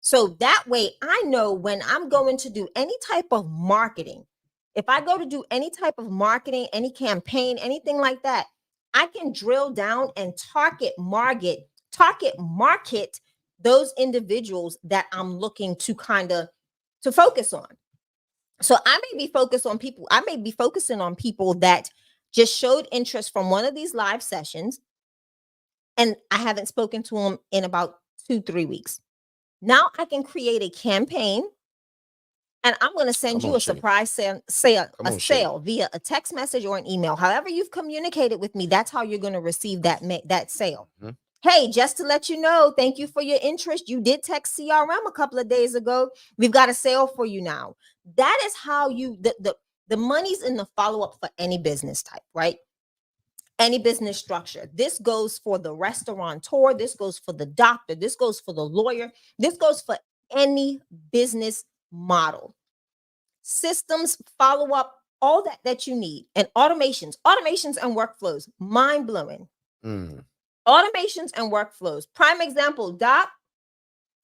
So that way I know when I'm going to do any type of marketing, if I go to do any type of marketing, any campaign, anything like that, I can drill down and target market those individuals that I'm looking to to focus on. So I may be focusing on people that just showed interest from one of these live sessions, and I haven't spoken to them in about 2-3 weeks. Now I can create a campaign, and I'm going to send you a surprise sale via a text message or an email. However you've communicated with me, that's how you're going to receive that sale. Hey, just to let you know, thank you for your interest. You did text CRM a couple of days ago. We've got a sale for you now. That is how the money's in the follow-up for any business type, right? Any business structure. This goes for the restaurateur. This goes for the doctor. This goes for the lawyer. This goes for any business model. Systems, follow-up, all that you need. And automations and workflows, mind-blowing. Automations and workflows. Prime example, Doc,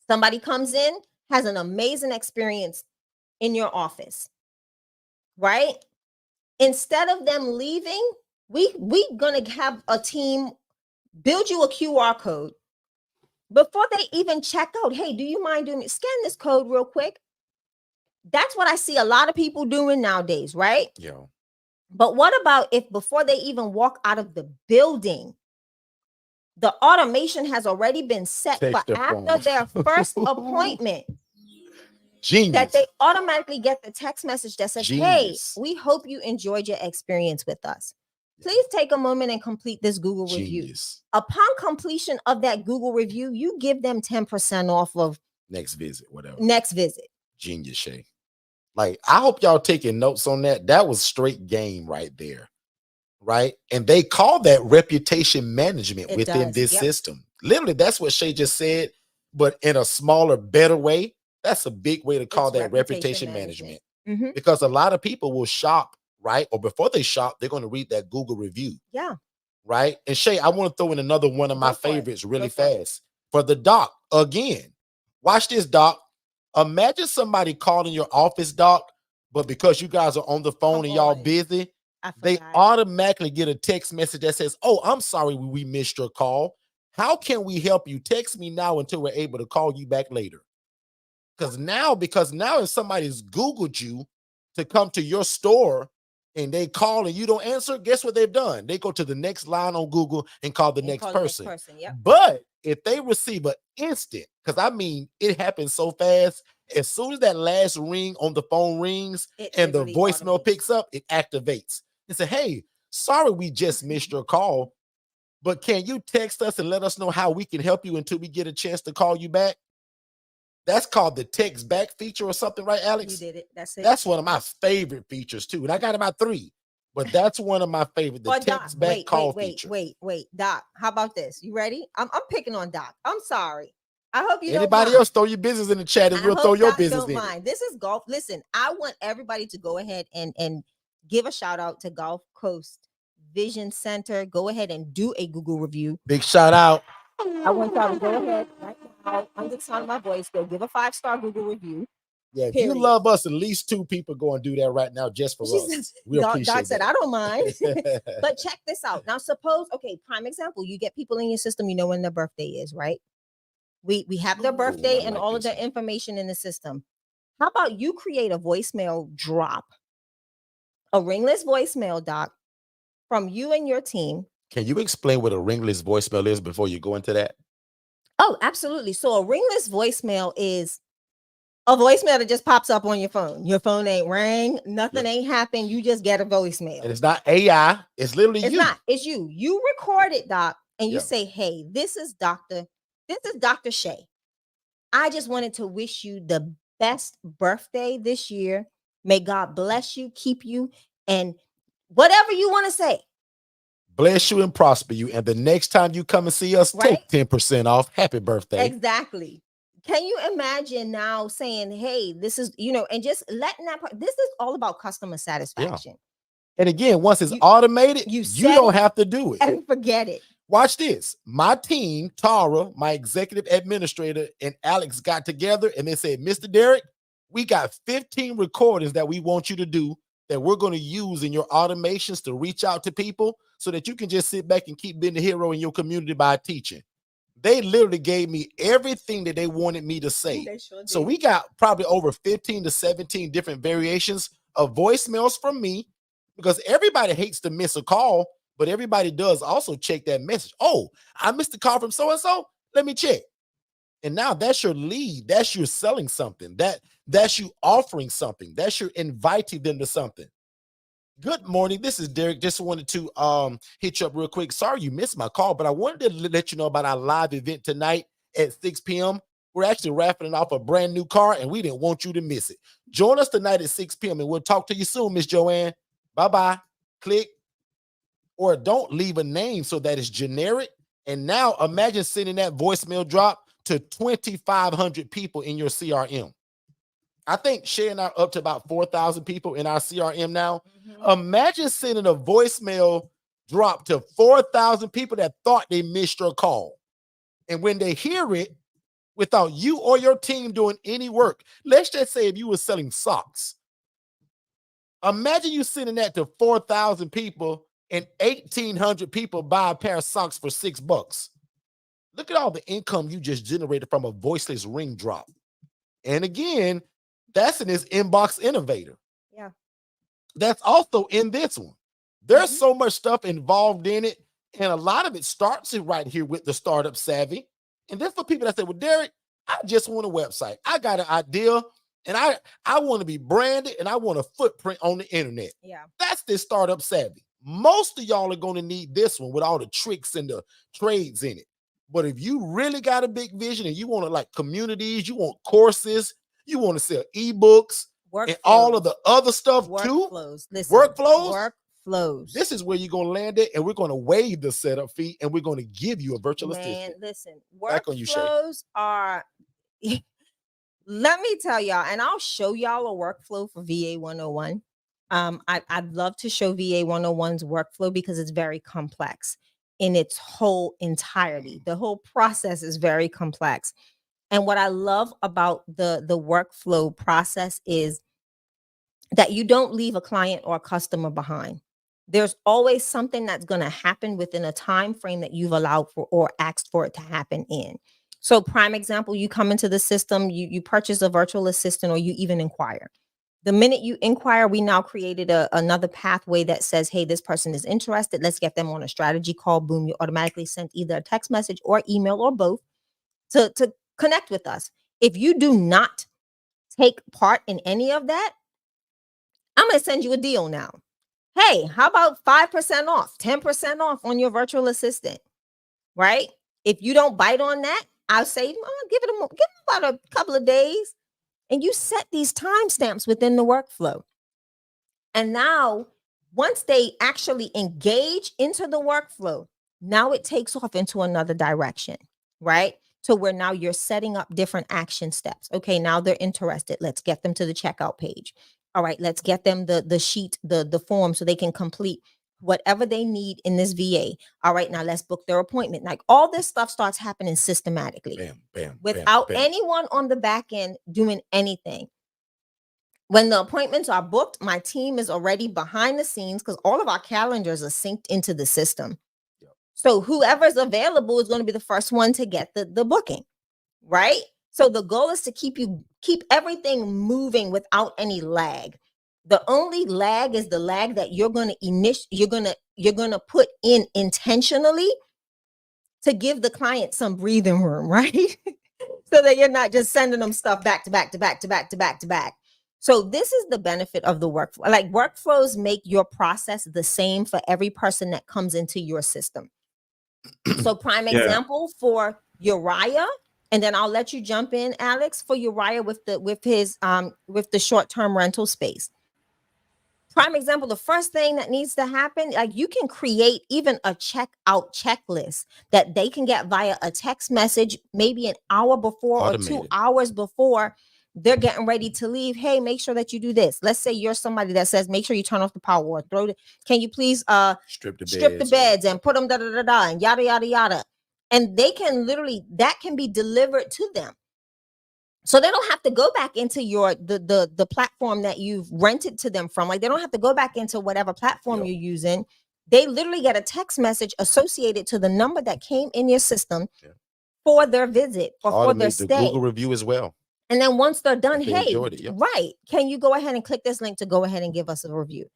somebody comes in, has an amazing experience in your office, right? Instead of them leaving, we gonna have a team build you a QR code before they even check out. Hey, do you mind doing it? Scan this code real quick. That's what I see a lot of people doing nowadays, right? Yeah. But what about if before they even walk out of the building, the automation has already been set for after their first appointment? Genius. That they automatically get the text message that says, hey, we hope you enjoyed your experience with us. Please take a moment and complete this Google review. Upon completion of that Google review, you give them 10% off of next visit, whatever. Next visit. Genius, Shay. Like, I hope y'all taking notes on that. That was straight game right there. Right. And they call that reputation management It within does. this Yep. system. Literally, that's what Shay just said, but in a smaller, better way. That's a big way to call It's that reputation reputation management. management. Because a lot of people will shop, right? Or before they shop, they're going to read that Google review. Yeah. Right. And Shay, I want to throw in another one of my Go for it. favorites really Go for it. fast for the doc. Again, watch this, doc. Imagine somebody calling your office, doc, but because you guys are on the phone Come and y'all on. busy, I they forgot. automatically get a text message that says, "Oh, I'm sorry we missed your call. How can we help you? Text me now until we're able to call you back later." Because now if somebody's Googled you to come to your store and they call and you don't answer, guess what they've done? They go to the next line on Google and call the next person. Yep. But if they receive an instant, because I mean, it happens so fast. As soon as that last ring on the phone rings and the voicemail picks up, it activates. It says, "Hey, sorry we just missed your call, but can you text us and let us know how we can help you until we get a chance to call you back?" That's called the text back feature or something, right, Alex? You did it. That's it. That's one of my favorite features too. And I got about 3, but that's one of my favorite. The text back call feature. Wait, Doc. How about this? You ready? I'm picking on Doc. I'm sorry. I hope you Anybody don't else throw your business in the chat and we'll throw your business in. Mind. This is golf. Listen, I want everybody to go ahead and give a shout out to Gulf Coast Vision Center. Go ahead and do a Google review. Big shout out. I want y'all to go ahead right now, under the sound of my voice, go give a 5-star Google review. Yeah, if you love us, at least 2 people go and do that right now just for us. We appreciate Doc said, that. "I don't mind." But check this out. Now, suppose, okay, prime example, you get people in your system, you know when their birthday is, right? We have their birthday and all of their information in the system. How about you create a voicemail drop, a ringless voicemail, Doc, from you and your team. Can you explain what a ringless voicemail is before you go into that? Oh, absolutely. So a ringless voicemail is a voicemail that just pops up on your phone. Your phone ain't rang, nothing ain't happened. You just get a voicemail. And it's not AI. It's literally it's you. Not. It's you. You record it, Doc, and you say, "Hey, this is Dr. Shay. I just wanted to wish you the best birthday this year. May God bless you, keep you, and whatever you want to say. Bless you and prosper you. And the next time you come and see us, take 10% off. Happy birthday." Exactly. Can you imagine now saying, "Hey, this is," and just letting that part, this is all about customer satisfaction. And again, once it's automated, you don't have to do it. And forget it. Watch this. My team, Tara, my executive administrator, and Alex got together and they said, "Mr. Derek, we got 15 recordings that we want you to do that we're going to use in your automations to reach out to people so that you can just sit back and keep being the hero in your community by teaching." They literally gave me everything that they wanted me to say. So we got probably over 15 to 17 different variations of voicemails from me, because everybody hates to miss a call, but everybody does also check that message. "Oh, I missed a call from so-and-so. Let me check." And now that's your lead. That's you selling something. That's you offering something. That's you inviting them to something. Good morning. This is Derek. Just wanted to hit you up real quick. Sorry you missed my call, but I wanted to let you know about our live event tonight at 6 p.m. We're actually raffling off a brand new car, and we didn't want you to miss it. Join us tonight at 6 p.m. and we'll talk to you soon, Miss Joanne. Bye-bye. Click. Or don't leave a name so that it's generic. And now imagine sending that voicemail drop to 2,500 people in your CRM. I think Shay and I are up to about 4,000 people in our CRM now. Imagine sending a voicemail drop to 4,000 people that thought they missed your call. And when they hear it, without you or your team doing any work, let's just say if you were selling socks, imagine you sending that to 4,000 people and 1,800 people buy a pair of socks for $6. Look at all the income you just generated from a voiceless ring drop. And again, that's in this inbox innovator. Yeah. That's also in this one. There's so much stuff involved in it. And a lot of it starts right here with the startup savvy. And then for people that say, "Well, Derek, I just want a website. I got an idea and I want to be branded and I want a footprint on the internet." Yeah. That's this startup savvy. Most of y'all are going to need this one with all the tricks and the trades in it. But if you really got a big vision and you want to like communities, you want courses, you want to sell ebooks, and all of Workflows. the other stuff too. Workflows. Listen. Workflows. Workflows. This is where you're gonna land it, and we're gonna waive the setup fee, and we're gonna give you a virtual Man, assistant. listen. Back on you, Shay. Workflows are. Let me tell y'all, and I'll show y'all a workflow for VA 101. I'd love to show VA 101's workflow because it's very complex in its whole entirety. The whole process is very complex. And what I love about the workflow process is that you don't leave a client or a customer behind. There's always something that's going to happen within a time frame that you've allowed for or asked for it to happen in. So prime example, you come into the system, you purchase a virtual assistant or you even inquire. The minute you inquire, we now created another pathway that says, hey, this person is interested. Let's get them on a strategy call. Boom, you automatically sent either a text message or email or both to connect with us. If you do not take part in any of that, I'm going to send you a deal now. Hey, how about 5% off, 10% off on your virtual assistant, right? If you don't bite on that, I'll say, give them about a couple of days. And you set these timestamps within the workflow. And now, once they actually engage into the workflow, now it takes off into another direction, right? So where now you're setting up different action steps. Okay, now they're interested. Let's get them to the checkout page. All right, let's get them the sheet, the form so they can complete whatever they need in this VA. All right, now let's book their appointment. Like all this stuff starts happening systematically. Bam, bam, without bam, bam. anyone on the back end doing anything. When the appointments are booked, my team is already behind the scenes because all of our calendars are synced into the system. Yep. So whoever's available is going to be the first one to get the booking, right? So the goal is to keep everything moving without any lag. The only lag is the lag that you're going to put in intentionally to give the client some breathing room, right? So that you're not just sending them stuff back to back to back to back to back to back. So this is the benefit of the workflow. Like workflows make your process the same for every person that comes into your system. So prime example for Uriah, and then I'll let you jump in, Alex, for Uriah with the short-term rental space. Prime example, the first thing that needs to happen, like you can create even a checkout checklist that they can get via a text message, maybe an hour before Automated. or 2 hours before they're getting ready to leave. Hey, make sure that you do this. Let's say you're somebody that says, make sure you turn off the power or can you please strip the beds and put them da da da da and yada yada yada. And they can literally, that can be delivered to them. So they don't have to go back into the platform that you've rented to them from. Like they don't have to go back into whatever platform you're using. They literally get a text message associated to the number that came in your system for their visit or for their stay. The Google review as well. And then once they're done, they enjoyed it, right, can you go ahead and click this link to go ahead and give us a review?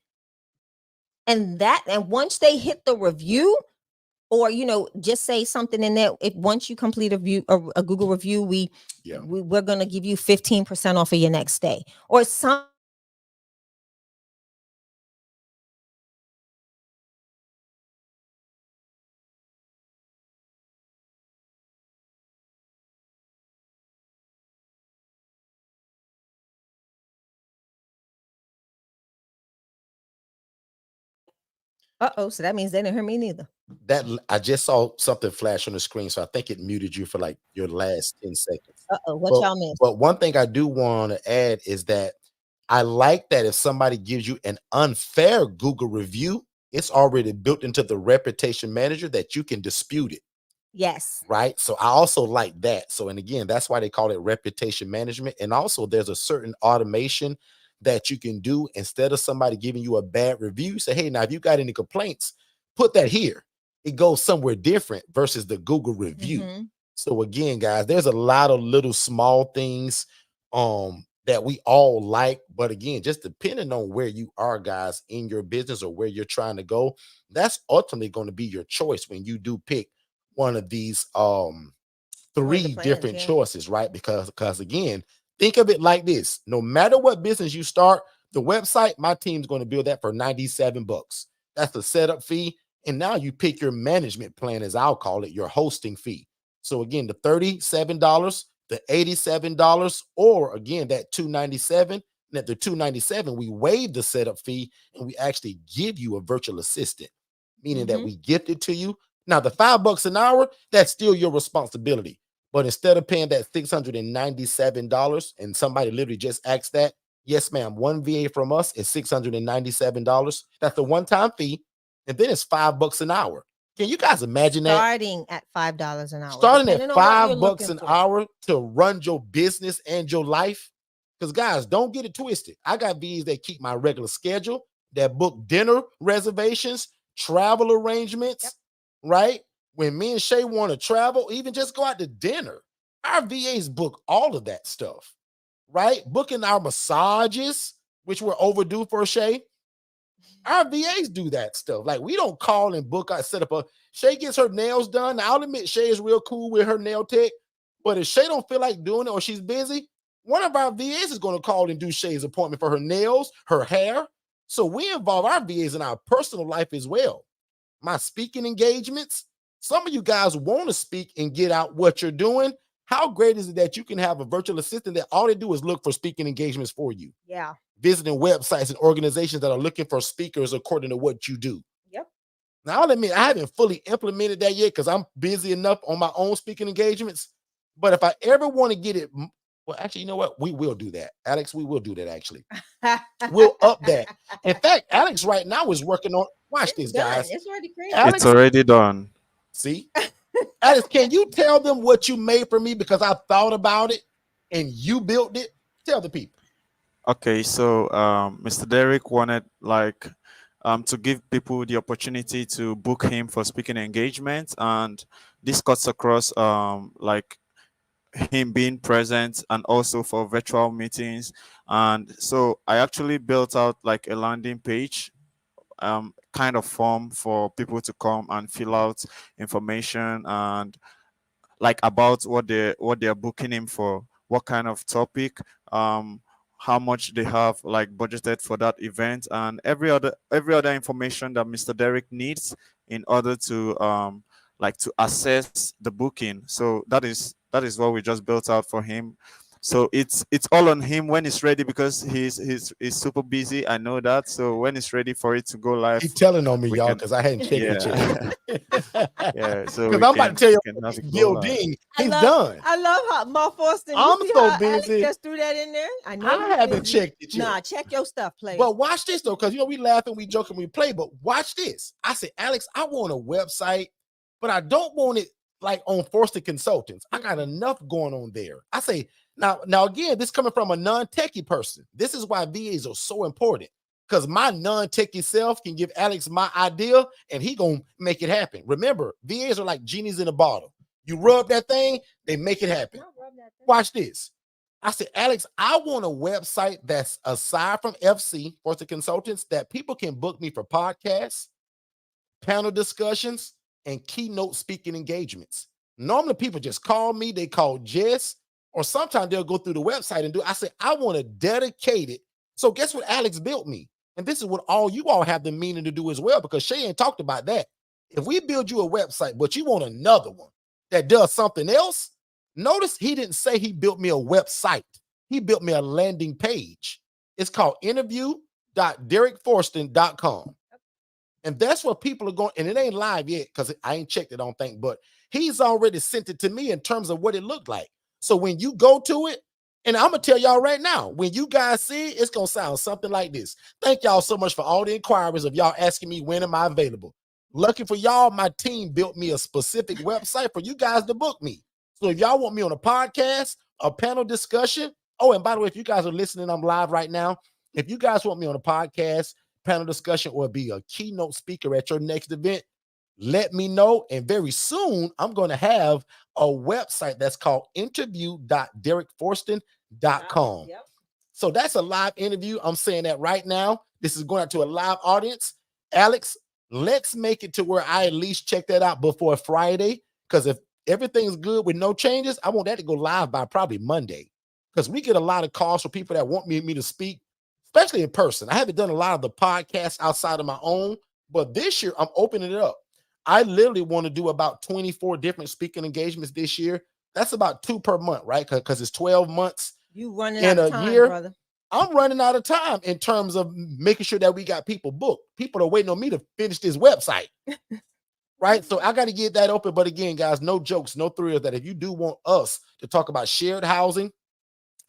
And once they hit the review, or just say something in there. If once you complete a Google review, we're gonna give you 15% off of your next stay, or some. So that means they didn't hear me neither. That I just saw something flash on the screen, so I think it muted you for like your last 10 seconds. What y'all missed? But one thing I do want to add is that I like that if somebody gives you an unfair Google review, it's already built into the reputation manager that you can dispute it. Yes. Right. So I also like that. So, and again, that's why they call it reputation management. And also there's a certain automation that you can do instead of somebody giving you a bad review. Say, hey, now if you got any complaints, put that here. It goes somewhere different versus the Google review. Mm-hmm. So again, guys, there's a lot of little small things that we all like. But again, just depending on where you are, guys, in your business or where you're trying to go, that's ultimately going to be your choice when you do pick one of these three different choices, right? Because again, think of it like this: no matter what business you start, the website, my team's going to build that for $97. That's the setup fee. And now you pick your management plan, as I'll call it, your hosting fee. So again, the $37, the $87, or again, that $297. And at the $297, we waive the setup fee and we actually give you a virtual assistant, meaning that we gift it to you. Now, the $5 an hour, that's still your responsibility. But instead of paying that $697, and somebody literally just asked that, yes, ma'am, one VA from us is $697. That's a one-time fee. And then it's $5 an hour. Can you guys imagine that? Starting at $5 an hour. Starting at depending on what you're $5 looking an for. hour to run your business and your life. Because guys, don't get it twisted. I got VAs that keep my regular schedule, that book dinner reservations, travel arrangements, right? When me and Shay want to travel, even just go out to dinner, our VAs book all of that stuff, right? Booking our massages, which we're overdue for, Shay. Our VAs do that stuff. Like, we don't call and book. I set up Shay gets her nails done. Now, I'll admit Shay is real cool with her nail tech, but if Shay don't feel like doing it or she's busy, one of our VAs is going to call and do Shay's appointment for her nails, her hair. So we involve our VAs in our personal life as well. My speaking engagements. Some of you guys want to speak and get out what you're doing. How great is it that you can have a virtual assistant that all they do is look for speaking engagements for you? Yeah. Visiting websites and organizations that are looking for speakers according to what you do. Yep. Now, I'll admit, I haven't fully implemented that yet because I'm busy enough on my own speaking engagements. But if I ever want to get it, well, actually, you know what? We will do that. Alex, we will do that, actually. We'll up that. In fact, Alex right now is working on, watch this, guys. It's already crazy. Alex, It's already done. see? Alex, can you tell them what you made for me? Because I thought about it and you built it. Tell the people. Okay, so Mr. Derek wanted to give people the opportunity to book him for speaking engagements, and this cuts across like him being present and also for virtual meetings. And so I actually built out like a landing page kind of form for people to come and fill out information and like about what they're booking him for, what kind of topic, how much they have like budgeted for that event, and every other information that Mr. Derek needs in order to like to assess the booking. So that is what we just built out for him. So it's all on him when it's ready, because he's super busy. I know that. So when it's ready for it to go live, He's telling on me, we y'all, can- because I hadn't checked it yet. yeah. So Because I'm about to tell you, we can have it go Gil live. Ding, I he's love- done. I love how Mark Forston. I'm you see so how Alex busy. just threw that in there. I know. I you're haven't busy. checked it yet. Nah, check your stuff, player. But watch this though, because you know we laugh and we joke and we play. But watch this. I said, Alex, I want a website, but I don't want it like on Forston Consultants. I got enough going on there. I say, now again, this coming from a non-techie person. This is why VAs are so important, because my non-techie self can give Alex my idea and he gonna make it happen. Remember, VAs are like genies in a bottle. You rub that thing, they make it happen. Watch this. I said, Alex, I want a website that's aside from FC, Forston Consultants, that people can book me for podcasts, panel discussions, and keynote speaking engagements. Normally, people just call me, they call Jess, or sometimes they'll go through the website and do. I said, I want to dedicate it. So guess what Alex built me? And this is what all you all have the meaning to do as well, because Shay ain't talked about that. If we build you a website, but you want another one that does something else, notice he didn't say he built me a website. He built me a landing page. It's called interview.derekforston.com. And that's where people are going. And it ain't live yet because I ain't checked it, I don't think. But he's already sent it to me in terms of what it looked like. So when you go to it, and I'm going to tell y'all right now, when you guys see it, it's going to sound something like this. Thank y'all so much for all the inquiries of y'all asking me when am I available. Lucky for y'all, my team built me a specific website for you guys to book me. So if y'all want me on a podcast, a panel discussion. Oh, and by the way, if you guys are listening, I'm live right now. If you guys want me on a podcast, panel discussion, or be a keynote speaker at your next event, let me know. And very soon, I'm going to have a website that's called interview.derekforston.com. Yep. So that's a live interview. I'm saying that right now. This is going out to a live audience. Alex, let's make it to where I at least check that out before Friday. Because if everything's good with no changes, I want that to go live by probably Monday. Because we get a lot of calls for people that want me to speak, especially in person. I haven't done a lot of the podcasts outside of my own, but this year I'm opening it up. I literally want to do about 24 different speaking engagements this year. That's about 2 per month, right? Because it's 12 months You running in out a of time, year. brother. I'm running out of time in terms of making sure that we got people booked. People are waiting on me to finish this website. Right. So I got to get that open. But again, guys, no jokes, no thrills, that if you do want us to talk about shared housing,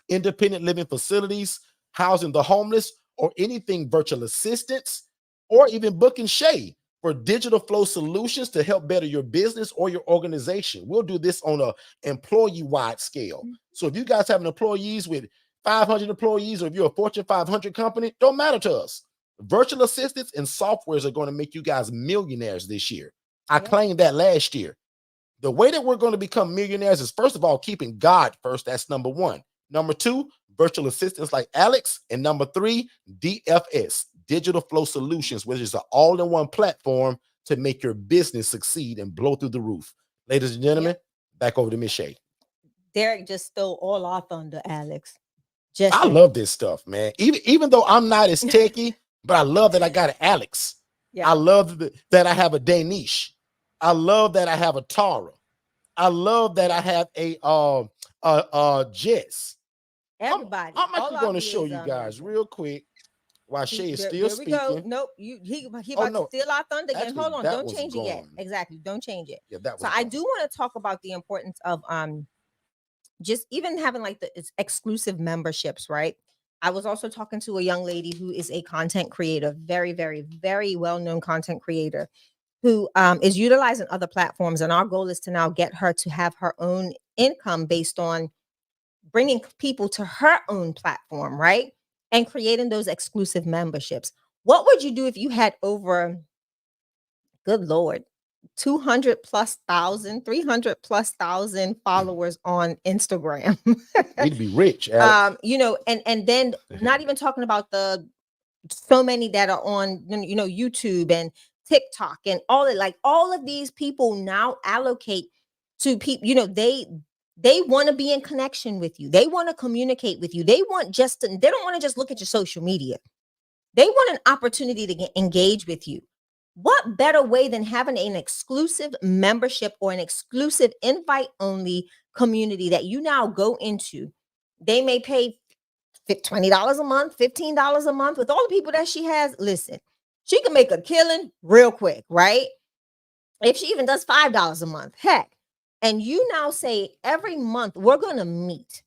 independent living facilities, housing the homeless, or anything virtual assistants, or even booking Shay for digital flow solutions to help better your business or your organization. We'll do this on a employee-wide scale. So if you guys have employees with 500 employees, or if you're a Fortune 500 company, don't matter to us. Virtual assistants and softwares are going to make you guys millionaires this year. I claimed that last year. The way that we're going to become millionaires is, first of all, keeping God first. That's number one. Number two, virtual assistants like Alex. And number three, DFS, Digital Flow Solutions, which is an all-in-one platform to make your business succeed and blow through the roof. Ladies and gentlemen, back over to Miss Shay. Derek just stole all our thunder, Alex. I love this stuff, man. Even though I'm not as techie, but I love that I got an Alex. I love that I have a Danish. I love that I have a Tara. I love that I have a Jess. Everybody. I'm actually going to show you guys real quick while Shay is still speaking. There we go. Nope. He about to steal our thunder again. Actually, hold on. Don't change gone. it yet. Exactly. Don't change it. Yeah, that was so gone. I do want to talk about the importance of just even having like the exclusive memberships, right? I was also talking to a young lady who is a content creator, very, very, very well-known content creator, who is utilizing other platforms. And our goal is to now get her to have her own income based on bringing people to her own platform, right? And creating those exclusive memberships. What would you do if you had over, good Lord, 200 plus thousand, 300 plus thousand followers on Instagram? We'd be rich. Alex. And then not even talking about the so many that are on, YouTube and TikTok and all it, like all of these people now allocate to people, they want to be in connection with you. They want to communicate with you. They don't want to just look at your social media. They want an opportunity to engage with you. What better way than having an exclusive membership or an exclusive invite only community that you now go into? They may pay $20 a month, $15 a month with all the people that she has. Listen, she can make a killing real quick, right? If she even does $5 a month, heck. And you now say every month we're going to meet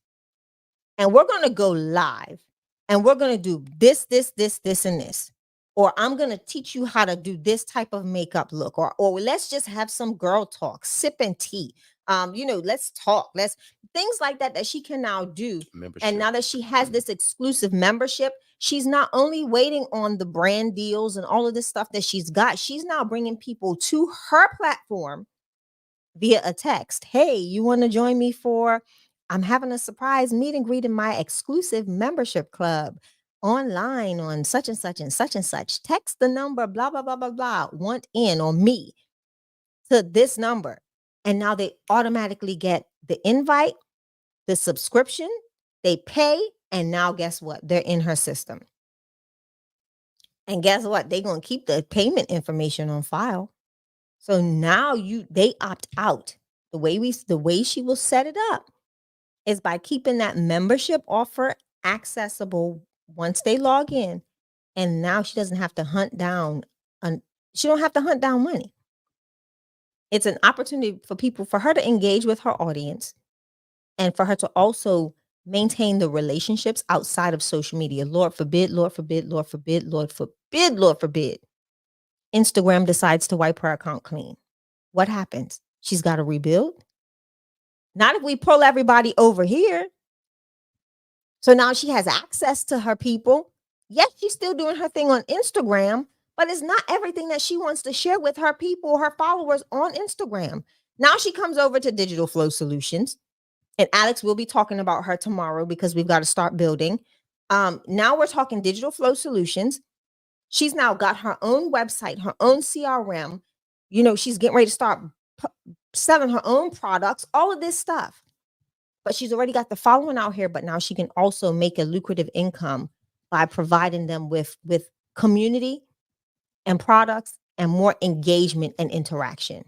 and we're going to go live and we're going to do this, and this. Or I'm going to teach you how to do this type of makeup look, or let's just have some girl talk, sipping tea. Let's talk. Let's things like that she can now do. And now that she has this exclusive membership, she's not only waiting on the brand deals and all of this stuff that she's got. She's now bringing people to her platform via a text. Hey, you want to join me I'm having a surprise meet and greet in my exclusive membership club online on such and such and such and such. Text the number, blah, blah, blah, blah, blah, want in or me to this number. And now they automatically get the invite, the subscription, they pay, and now guess what? They're in her system. And guess what? They're going to keep the payment information on file. So now they opt out. The way she will set it up is by keeping that membership offer accessible once they log in. And now she doesn't have to hunt down money. It's an opportunity for her to engage with her audience and for her to also maintain the relationships outside of social media. Lord forbid, Lord forbid, Lord forbid, Lord forbid, Lord forbid. Instagram decides to wipe her account clean. What happens? She's got to rebuild. Not if we pull everybody over here. So now she has access to her people. Yes, she's still doing her thing on Instagram, but it's not everything that she wants to share with her people, her followers on Instagram. Now she comes over to Digital Flow Solutions, and Alex will be talking about her tomorrow because we've got to start building. Now we're talking Digital Flow Solutions. She's now got her own website, her own CRM. She's getting ready to start selling her own products, all of this stuff. But she's already got the following out here, but now she can also make a lucrative income by providing them with community and products and more engagement and interaction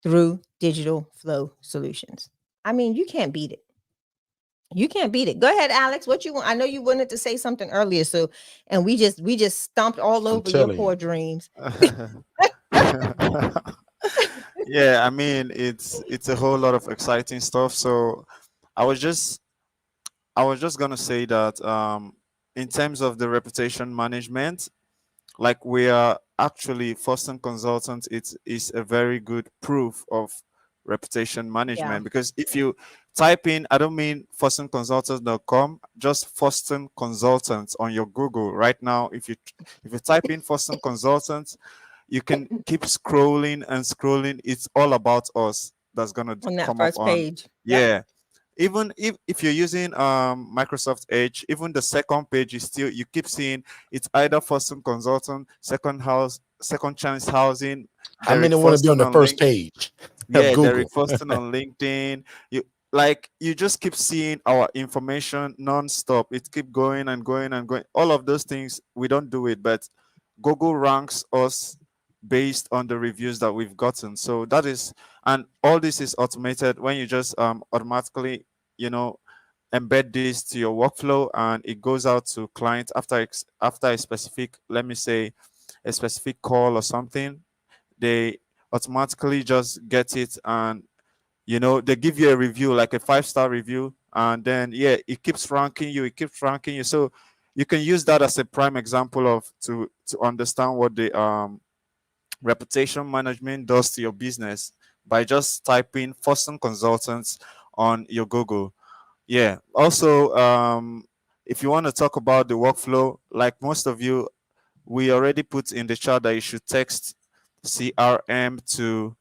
through Digital Flow Solutions. I mean, you can't beat it. You can't beat it. Go ahead, Alex. What you want? I know you wanted to say something earlier, so and we just stomped all I'm over your telling you. poor dreams. Yeah, I mean it's a whole lot of exciting stuff. So I was just I was just gonna say that in terms of the reputation management, like we are actually Foston Consultants, it is a very good proof of reputation Yeah. management, because if you type in, I don't mean FostonConsultants.com, just Foston Consultants on your Google right now. If you type in Foston Consultants, you can keep scrolling and scrolling. It's all about us that's gonna On that come up first on. page. Yep. Yeah, even if you're using Microsoft Edge, even the second page is still, you keep seeing it's either Foston Consultant, second house, second chance housing, How Derek many want to be on Foston the on first link. page of Yeah, Derek Google? Foston on LinkedIn. You just keep seeing our information non-stop. It keep going and going and going. All of those things, we don't do it, but Google ranks us based on the reviews that we've gotten. So that is, and all this is automated when you just automatically, you know, embed this to your workflow, and it goes out to clients after after a specific, let me say, a specific call or something. They automatically just get it, and they give you a review, like a 5-star review, and then yeah, it keeps ranking you, so you can use that as a prime example of to understand what the reputation management does to your business by just typing Foston Consultants on your Google. Yeah, also, if you want to talk about the workflow, like most of you, we already put in the chat that you should text CRM to,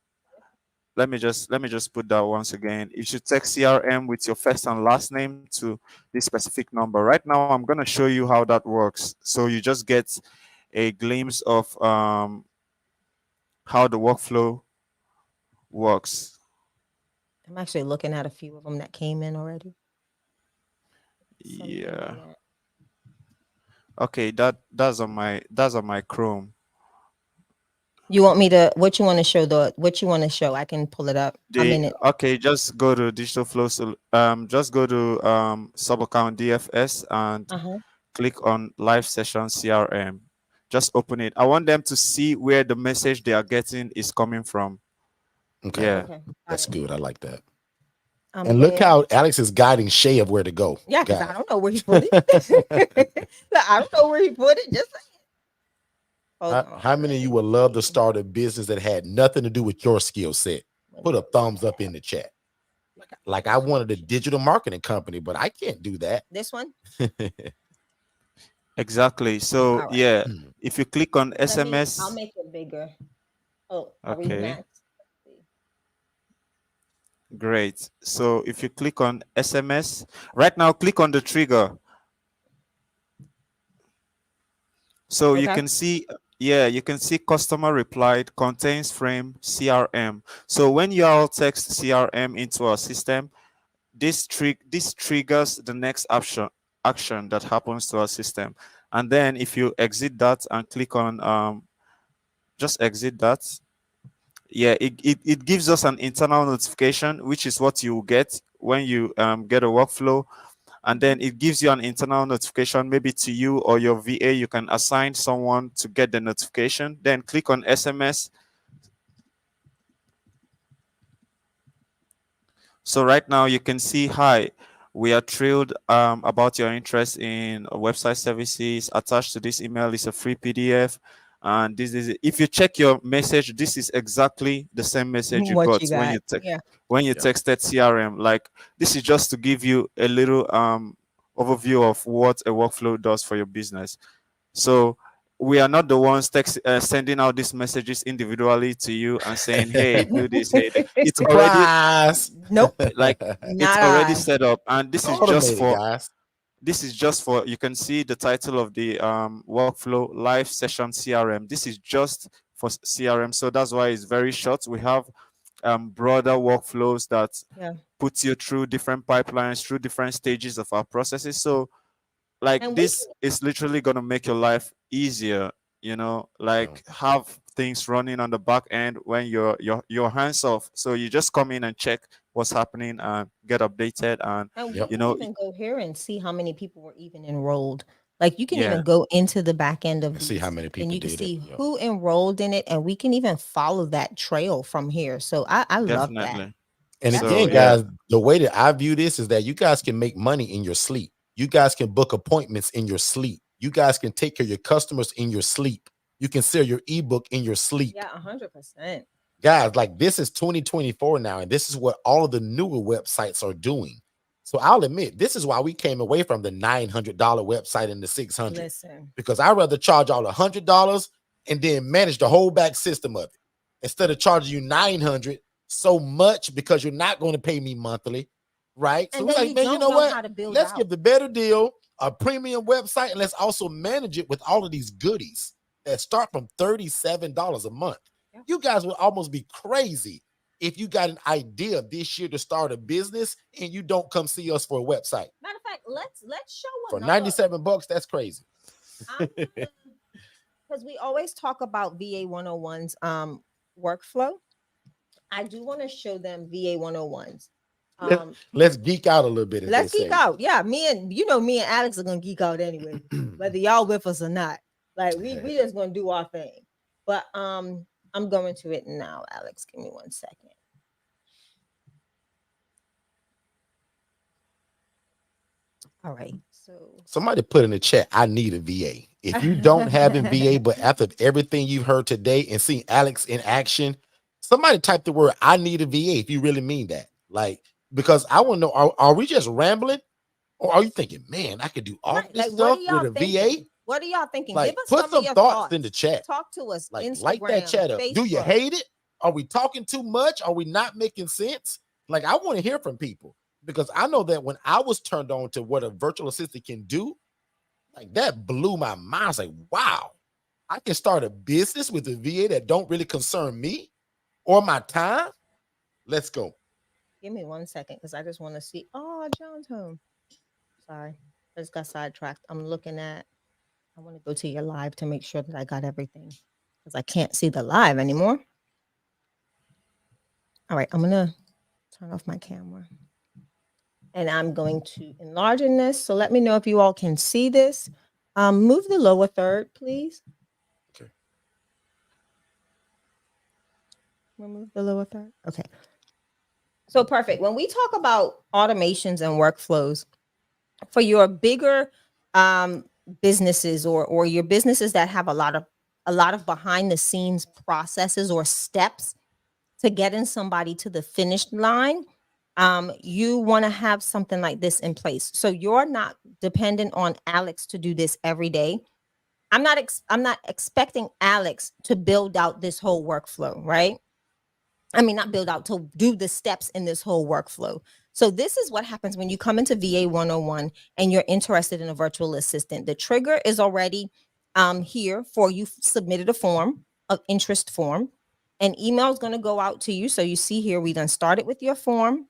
let me just put that once again. You should text CRM with your first and last name to this specific number. Right now, I'm gonna show you how that works, so you just get a glimpse of how the workflow works. I'm actually looking at a few of them that came in already. Send them Yeah. in that. Okay, that's on my Chrome. You want me to what you want to show what you want to show? I can pull it up. I'm The in it. Okay, just go to digital flow. Just go to sub account DFS and Uh-huh. click on live session CRM. Just open it. I want them to see where the message they are getting is coming from. Okay, Yeah. Okay. Got that's it. good. I like that. I'm And look there. how Alex is guiding Shay of where to go, Yeah, because I guys. don't know where he put it. Look, I don't know where he put it. Just hold on. How many Let of you me would love to see. start a business that had nothing to do with your skill set? Let Put me a go thumbs up back. in the chat. Like I wanted a digital marketing company, but I can't do that. This one. Exactly. So All right. yeah, if you click on I'll SMS, make it bigger. Oh, are we okay, max? Let's see. great. So if you click on SMS right now, click on the trigger. So you Okay. can see, yeah, you can see customer replied contains frame CRM. So when you all text CRM into our system, this triggers the next action that happens to our system. And then if you exit that and click on just exit that, yeah, it gives us an internal notification, which is what you will get when you get a workflow, and then it gives you an internal notification, maybe to you or your VA. You can assign someone to get the notification, then click on SMS. So right now you can see, hi, we are thrilled about your interest in website services. Attached to this email is a free PDF. And this is, if you check your message, this is exactly the same message you What got you got? Yeah. when you Yep. texted CRM. Like, this is just to give you a little overview of what a workflow does for your business. So we are not the ones sending out these messages individually to you and saying, hey, do this, hey, it's already, Surprise. Nope. like, it's Not already I. set up, and It's automated, guys. you can see the title of the workflow, live session CRM. This is just for CRM, so that's why it's very short. We have broader workflows that Yeah. puts you through different pipelines, through different stages of our processes. So like, And we this is literally going to make your life easier, Yeah. like have things running on the back end when you're hands off. So you just come in and check what's happening and get updated. And And we Yep. you can know, even go here and see how many people were even enrolled. Like you can yeah, even go into the back end of And see how these many and people you can did it. see Yep. who enrolled in it, and we can even follow that trail from here. So I love that. definitely. And That's So again, great. yeah, guys, the way that I view this is that you guys can make money in your sleep. You guys can book appointments in your sleep. You guys can take care of your customers in your sleep. You can sell your ebook in your sleep. Yeah, 100%. Guys, like this is 2024 now, and this is what all of the newer websites are doing. So I'll admit, this is why we came away from the $900 website and the 600, Listen. because I'd rather charge all $100 and then manage the whole back system of it instead of charging you 900 so much because you're not going to pay me monthly, right? So And we're then like, you man, you don't know know what? how to build Let's out. give the better deal, a premium website, and let's also manage it with all of these goodies that start from $37 a month. Yeah. You guys would almost be crazy if you got an idea this year to start a business and you don't come see us for a website. Matter of fact, let's show For another. 97 bucks, that's crazy. Because we always talk about VA 101's workflow. I do want to show them VA 101's. Let's geek out a little bit, as Let's they geek say. out. Yeah, me and Alex are gonna geek out anyway, whether y'all with us or not. Like we just gonna do our thing. But I'm going to it now, Alex. Give me 1 second. All right. So Somebody put in the chat, I need a VA. If you don't have a VA, but after everything you've heard today and seen Alex in action, somebody type the word, I need a VA, if you really mean that. Like, because I want to know, are we just rambling? Or are you thinking, man, I could do all right, this like what stuff are with y'all a thinking? VA? What are y'all thinking? Give Like, us put some of some your thoughts in the chat. Talk to us. Like that Instagram, chat up. Do you Facebook. hate it? Are we talking too much? Are we not making sense? Like, I want to hear from people, because I know that when I was turned on to what a virtual assistant can do, like that blew my mind. I was like, wow, I can start a business with a VA that don't really concern me or my time. Let's go. Give me 1 second because I just want to see. Oh, John's home. Sorry. I just got sidetracked. I want to go to your live to make sure that I got everything because I can't see the live anymore. All right. I'm going to turn off my camera and I'm going to enlarge in this. So let me know if you all can see this. Move the lower third, please. Okay. Remove the lower third. Okay. So perfect. When we talk about automations and workflows for your bigger businesses or your businesses that have a lot of behind the scenes processes or steps to getting somebody to the finish line, you want to have something like this in place. So you're not dependent on Alex to do this every day. I'm not expecting Alex to build out this whole workflow, right? I mean, not build out, to do the steps in this whole workflow. So this is what happens when you come into VA 101 and you're interested in a virtual assistant. The trigger is already here for you. Submitted a form of interest form. An email is going to go out to you. So you see here, we done started with your form.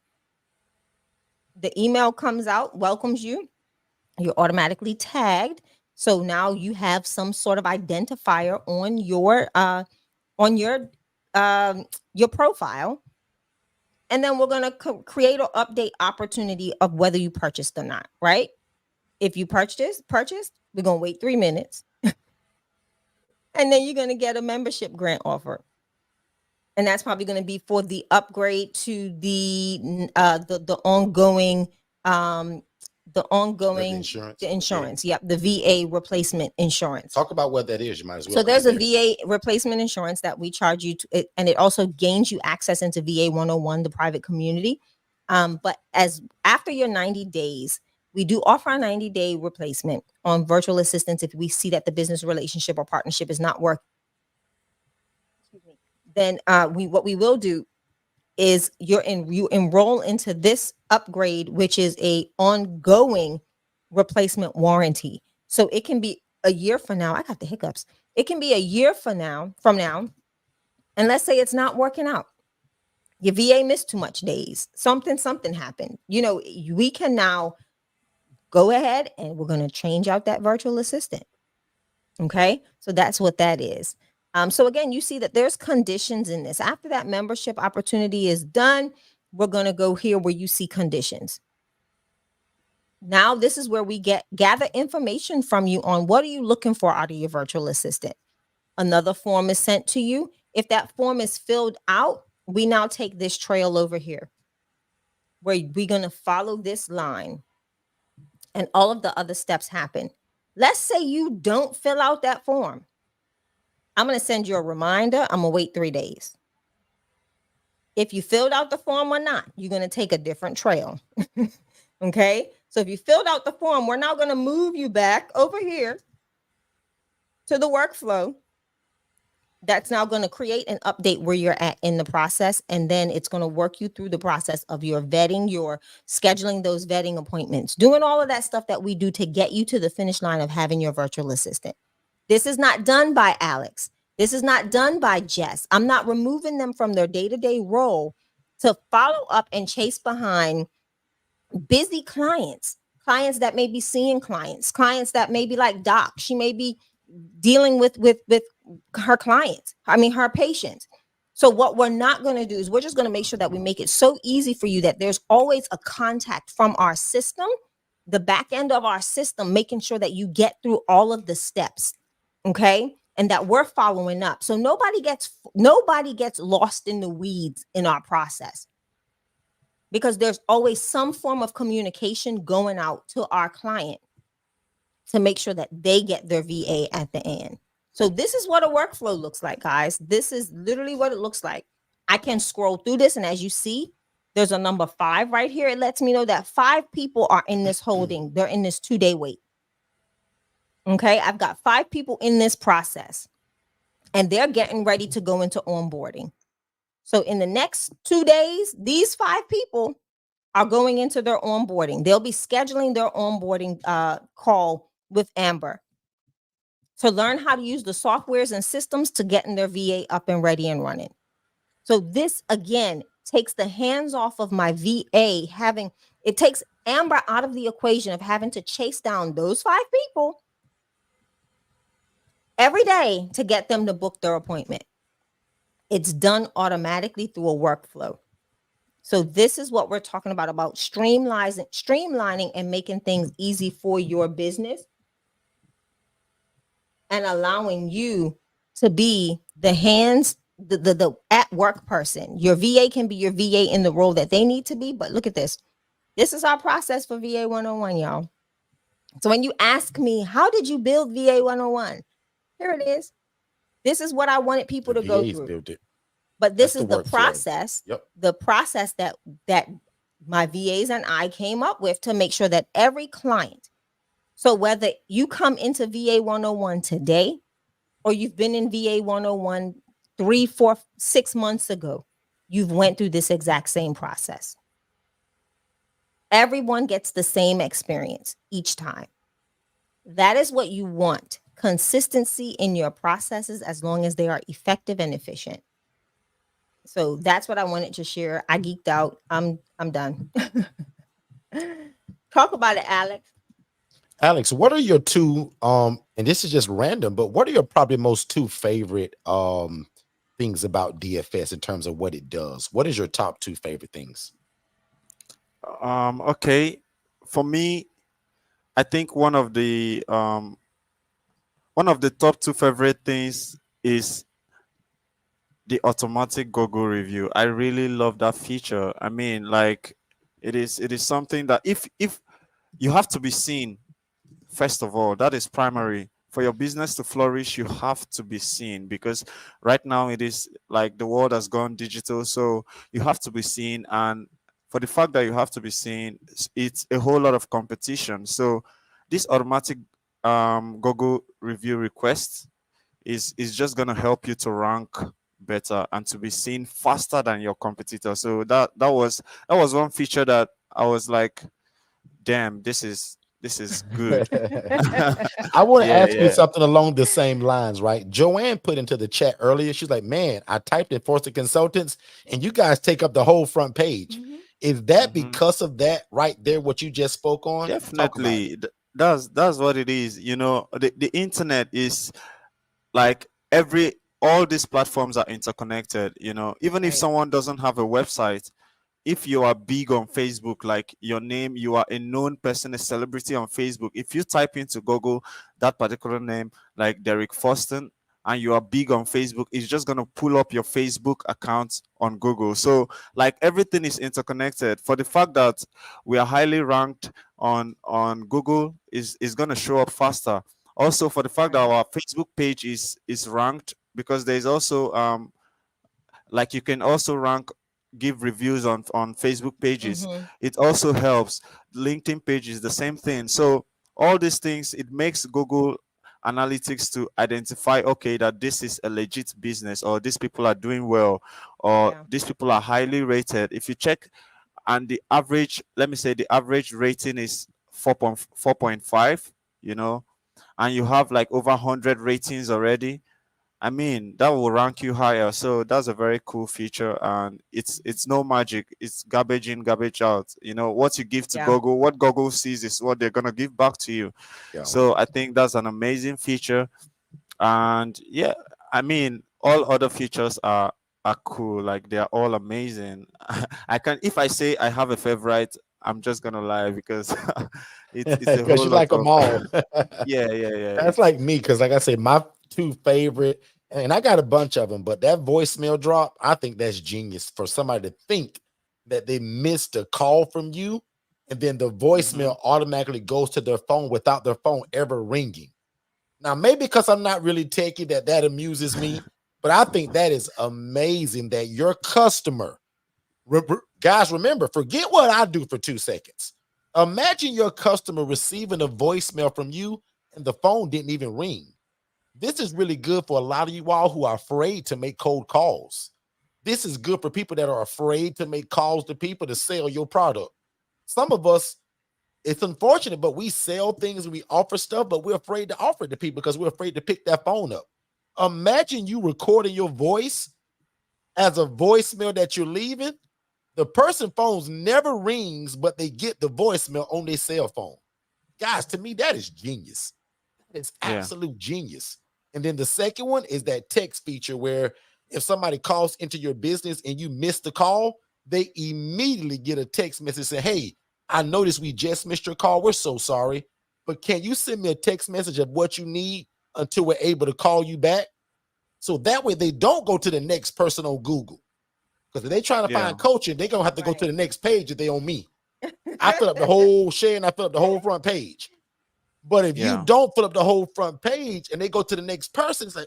The email comes out, welcomes you. You're automatically tagged. So now you have some sort of identifier on your profile. And then we're going to create or update opportunity of whether you purchased or not, right? If you purchased, we're going to wait 3 minutes. And then you're going to get a membership grant offer. And that's probably going to be for the upgrade to the ongoing The insurance. Yep, the VA replacement insurance. Talk about what that is. You might as well. So there's a VA replacement insurance that we charge you to, and it also gains you access into VA 101, the private community. But as after your 90 days, we do offer a 90-day replacement on virtual assistants if we see that the business relationship or partnership is not working. Then what we will do is you enroll into this upgrade, which is a ongoing replacement warranty. So it can be a year from now. I got the hiccups. It can be a year from now. And let's say it's not working out. Your VA missed too much days. Something happened. We can now go ahead and we're going to change out that virtual assistant. Okay. So that's what that is. So again, you see that there's conditions in this. After that membership opportunity is done, we're going to go here where you see conditions. Now, this is where we gather information from you on what are you looking for out of your virtual assistant. Another form is sent to you. If that form is filled out, we now take this trail over here where we're going to follow this line and all of the other steps happen. Let's say you don't fill out that form. I'm going to send you a reminder. I'm going to wait 3 days. If you filled out the form or not, you're going to take a different trail. Okay. So if you filled out the form, we're now going to move you back over here to the workflow. That's now going to create an update where you're at in the process. And then it's going to work you through the process of your vetting, your scheduling those vetting appointments, doing all of that stuff that we do to get you to the finish line of having your virtual assistant. This is not done by Alex. This is not done by Jess. I'm not removing them from their day-to-day role to follow up and chase behind busy clients that may be seeing clients that may be like Doc. She may be dealing with her clients, her patients. So what we're not going to do is we're just going to make sure that we make it so easy for you that there's always a contact from our system, the back end of our system, making sure that you get through all of the steps, okay? And that we're following up. So nobody gets lost in the weeds in our process, because there's always some form of communication going out to our client to make sure that they get their VA at the end. So this is what a workflow looks like, guys. This is literally what it looks like. I can scroll through this, and as you see, there's a number 5 right here. It lets me know that 5 people are in this holding. They're in this 2-day wait. Okay, I've got 5 people in this process, and they're getting ready to go into onboarding. So in the next 2 days, these 5 people are going into their onboarding. They'll be scheduling their onboarding call with Amber to learn how to use the softwares and systems to getting their VA up and ready and running. So this, again, takes the hands off of my VA it takes Amber out of the equation of having to chase down those 5 people every day to get them to book their appointment. It's done automatically through a workflow. So this is what we're talking about streamlining and making things easy for your business and allowing you to be the hands, the at work person. Your VA can be your VA in the role that they need to be. But look at this. This is our process for VA 101, y'all. So when you ask me, how did you build VA 101? Here it is. This is what I wanted people to go through. Built it. But this is the process, the process that my VAs and I came up with to make sure that every client, so whether you come into VA 101 today or you've been in VA 101 3, 4, 6 months ago, you've went through this exact same process. Everyone gets the same experience each time. That is what you want. Consistency in your processes, as long as they are effective and efficient. So that's what I wanted to share. I geeked out. I'm done. Talk about it, Alex. Alex, what are your 2 and this is just random, but what are your probably most 2 favorite things about DFS in terms of what it does? What is your top 2 favorite things? Okay, for me, I think one of the top 2 favorite things is the automatic Google review. I really love that feature. I mean, like, it is something that if you have to be seen, first of all, that is primary. For your business to flourish, you have to be seen, because right now it is like the world has gone digital. So you have to be seen. And for the fact that you have to be seen, it's a whole lot of competition. So this automatic Google review request is just going to help you to rank better and to be seen faster than your competitor. So that was one feature that I was like, damn, this is good. I want to ask you something along the same lines, right? Joanne put into the chat earlier, she's like, man, I typed in Forster Consultants and you guys take up the whole front page. Is that because of that right there, what you just spoke on? Definitely. That's what it is. You know, the internet is like all these platforms are interconnected. You know, even if someone doesn't have a website, if you are big on Facebook, like your name, you are a known person, a celebrity on Facebook. If you type into Google that particular name, like Derek Foston, and you are big on Facebook, it's just gonna pull up your Facebook account on Google. So like everything is interconnected. For the fact that we are highly ranked on Google is gonna show up faster. Also for the fact that Right. our Facebook page is ranked, because there's also like you can also rank, give reviews on Facebook pages. Mm-hmm. It also helps. LinkedIn page is the same thing. So all these things, it makes Google analytics to identify, okay, that this is a legit business, or these people are doing well, or Yeah. these people are highly rated. If you check, and the average, let me say the average rating is 4.5, you know, and you have like over 100 ratings already, I mean, that will rank you higher. So that's a very cool feature, and it's no magic. It's garbage in, garbage out. You know, what you give to Yeah. Google, what Google sees is what they're gonna give back to you. Yeah. So I think that's an amazing feature. And yeah, I mean, all other features are cool. Like they're all amazing. I can, if I say I have a favorite, I'm just gonna lie, because it's a Because whole you lot like them of all. yeah, yeah, yeah. That's like me, because like I say, my two favorite, and I got a bunch of them, but that voicemail drop, I think that's genius for somebody to think that they missed a call from you, and then the Mhm. voicemail automatically goes to their phone without their phone ever ringing. Now, maybe because I'm not really techie, that amuses me, but I think that is amazing that your customer, guys, remember, forget what I do for 2 seconds. Imagine your customer receiving a voicemail from you and the phone didn't even ring. This is really good for a lot of you all who are afraid to make cold calls. This is good for people that are afraid to make calls to people to sell your product. Some of us, it's unfortunate, but we sell things and we offer stuff, but we're afraid to offer it to people because we're afraid to pick that phone up. Imagine you recording your voice as a voicemail that you're leaving. The person phones never rings, but they get the voicemail on their cell phone. Guys, to me, that is genius. That is Yeah, absolute genius. And then the second one is that text feature where if somebody calls into your business and you miss the call, they immediately get a text message saying, hey, I noticed we just missed your call. We're so sorry. But can you send me a text message of what you need until we're able to call you back? So that way they don't go to the next person on Google. Because if they're trying to yeah, find coaching, they're gonna have to go to Right. the next page if they on me. I fill up the whole share and I fill up the whole front page. But if you yeah, don't fill up the whole front page and they go to the next person, it's like,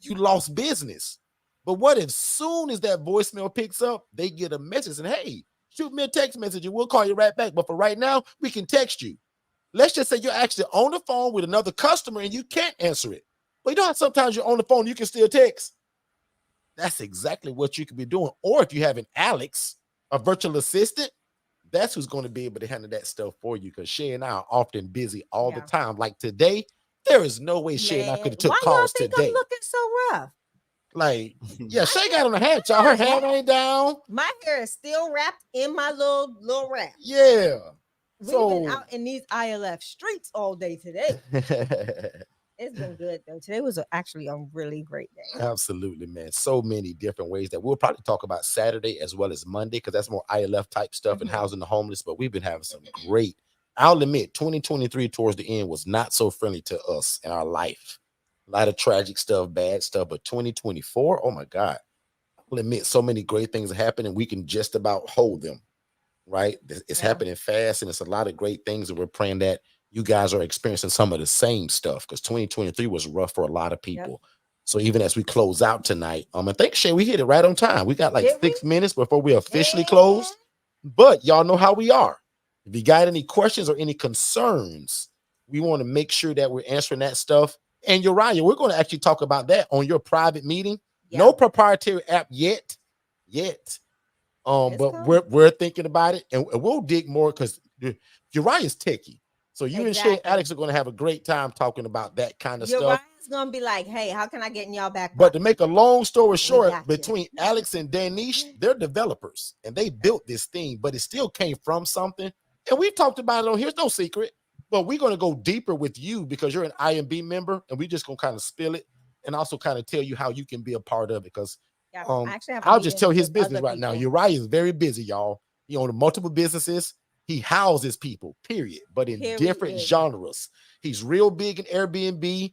you lost business. But what if soon as that voicemail picks up, they get a message and hey, shoot me a text message and we'll call you right back. But for right now, we can text you. Let's just say you're actually on the phone with another customer and you can't answer it. But you know how sometimes you're on the phone, you can still text. That's exactly what you could be doing. Or if you have an Alex, a virtual assistant, that's who's going to be able to handle that stuff for you. Because Shay and I are often busy all the Yeah. time. Like today, there is no way Shay and I could Man, have took why y'all calls think I'm today. looking so rough? Like, yeah, My Shay hair, got on a hat, my y'all. Her hair is hair wrapped. ain't down. My hair is still wrapped in my little wrap. Yeah. We've been So out in these ILF streets all day today. It's been good though. Today was actually a really great day. absolutely, man. So many different ways that we'll probably talk about Saturday as well as Monday, because that's more ILF type stuff and Mhm. housing the homeless. But we've been having some great, I'll admit, 2023 towards the end was not so friendly to us in our life. A lot of tragic stuff, bad stuff. But 2024, oh my God, I'll admit so many great things are happening. We can just about hold them, right? It's Yeah. happening fast and it's a lot of great things. And we're praying that you guys are experiencing some of the same stuff because 2023 was rough for a lot of Yep. people. So even as we close out tonight, I think Shay, we hit it right on time. We got like Did we? 6 minutes before we officially Yeah. close. But y'all know how we are. If you got any questions or any concerns, we want to make sure that we're answering that stuff. And Uriah, we're going to actually talk about that on your private meeting. Yeah. No proprietary app yet. It's But coming. we're thinking about it, and we'll dig more because Uriah's techie. So you and Shay and Exactly. Alex are going to have a great time talking about that kind of stuff. Uriah's gonna be like, hey, how can I get in y'all back But to pocket? make a long story We short, got you. between Alex and Danish, they're developers and they built this thing, but it still came from something. And we've talked about it on Here's No Secret, but we're going to go deeper with you because you're an IMB member, and we just going to kind of spill it and also kind of tell you how you can be a part of it because Yeah, I actually have a I'll just meeting tell his with business other right now. people. Uriah is very busy, y'all. He owns multiple businesses. He houses people, period, but in different Period. genres. He's real big in Airbnb.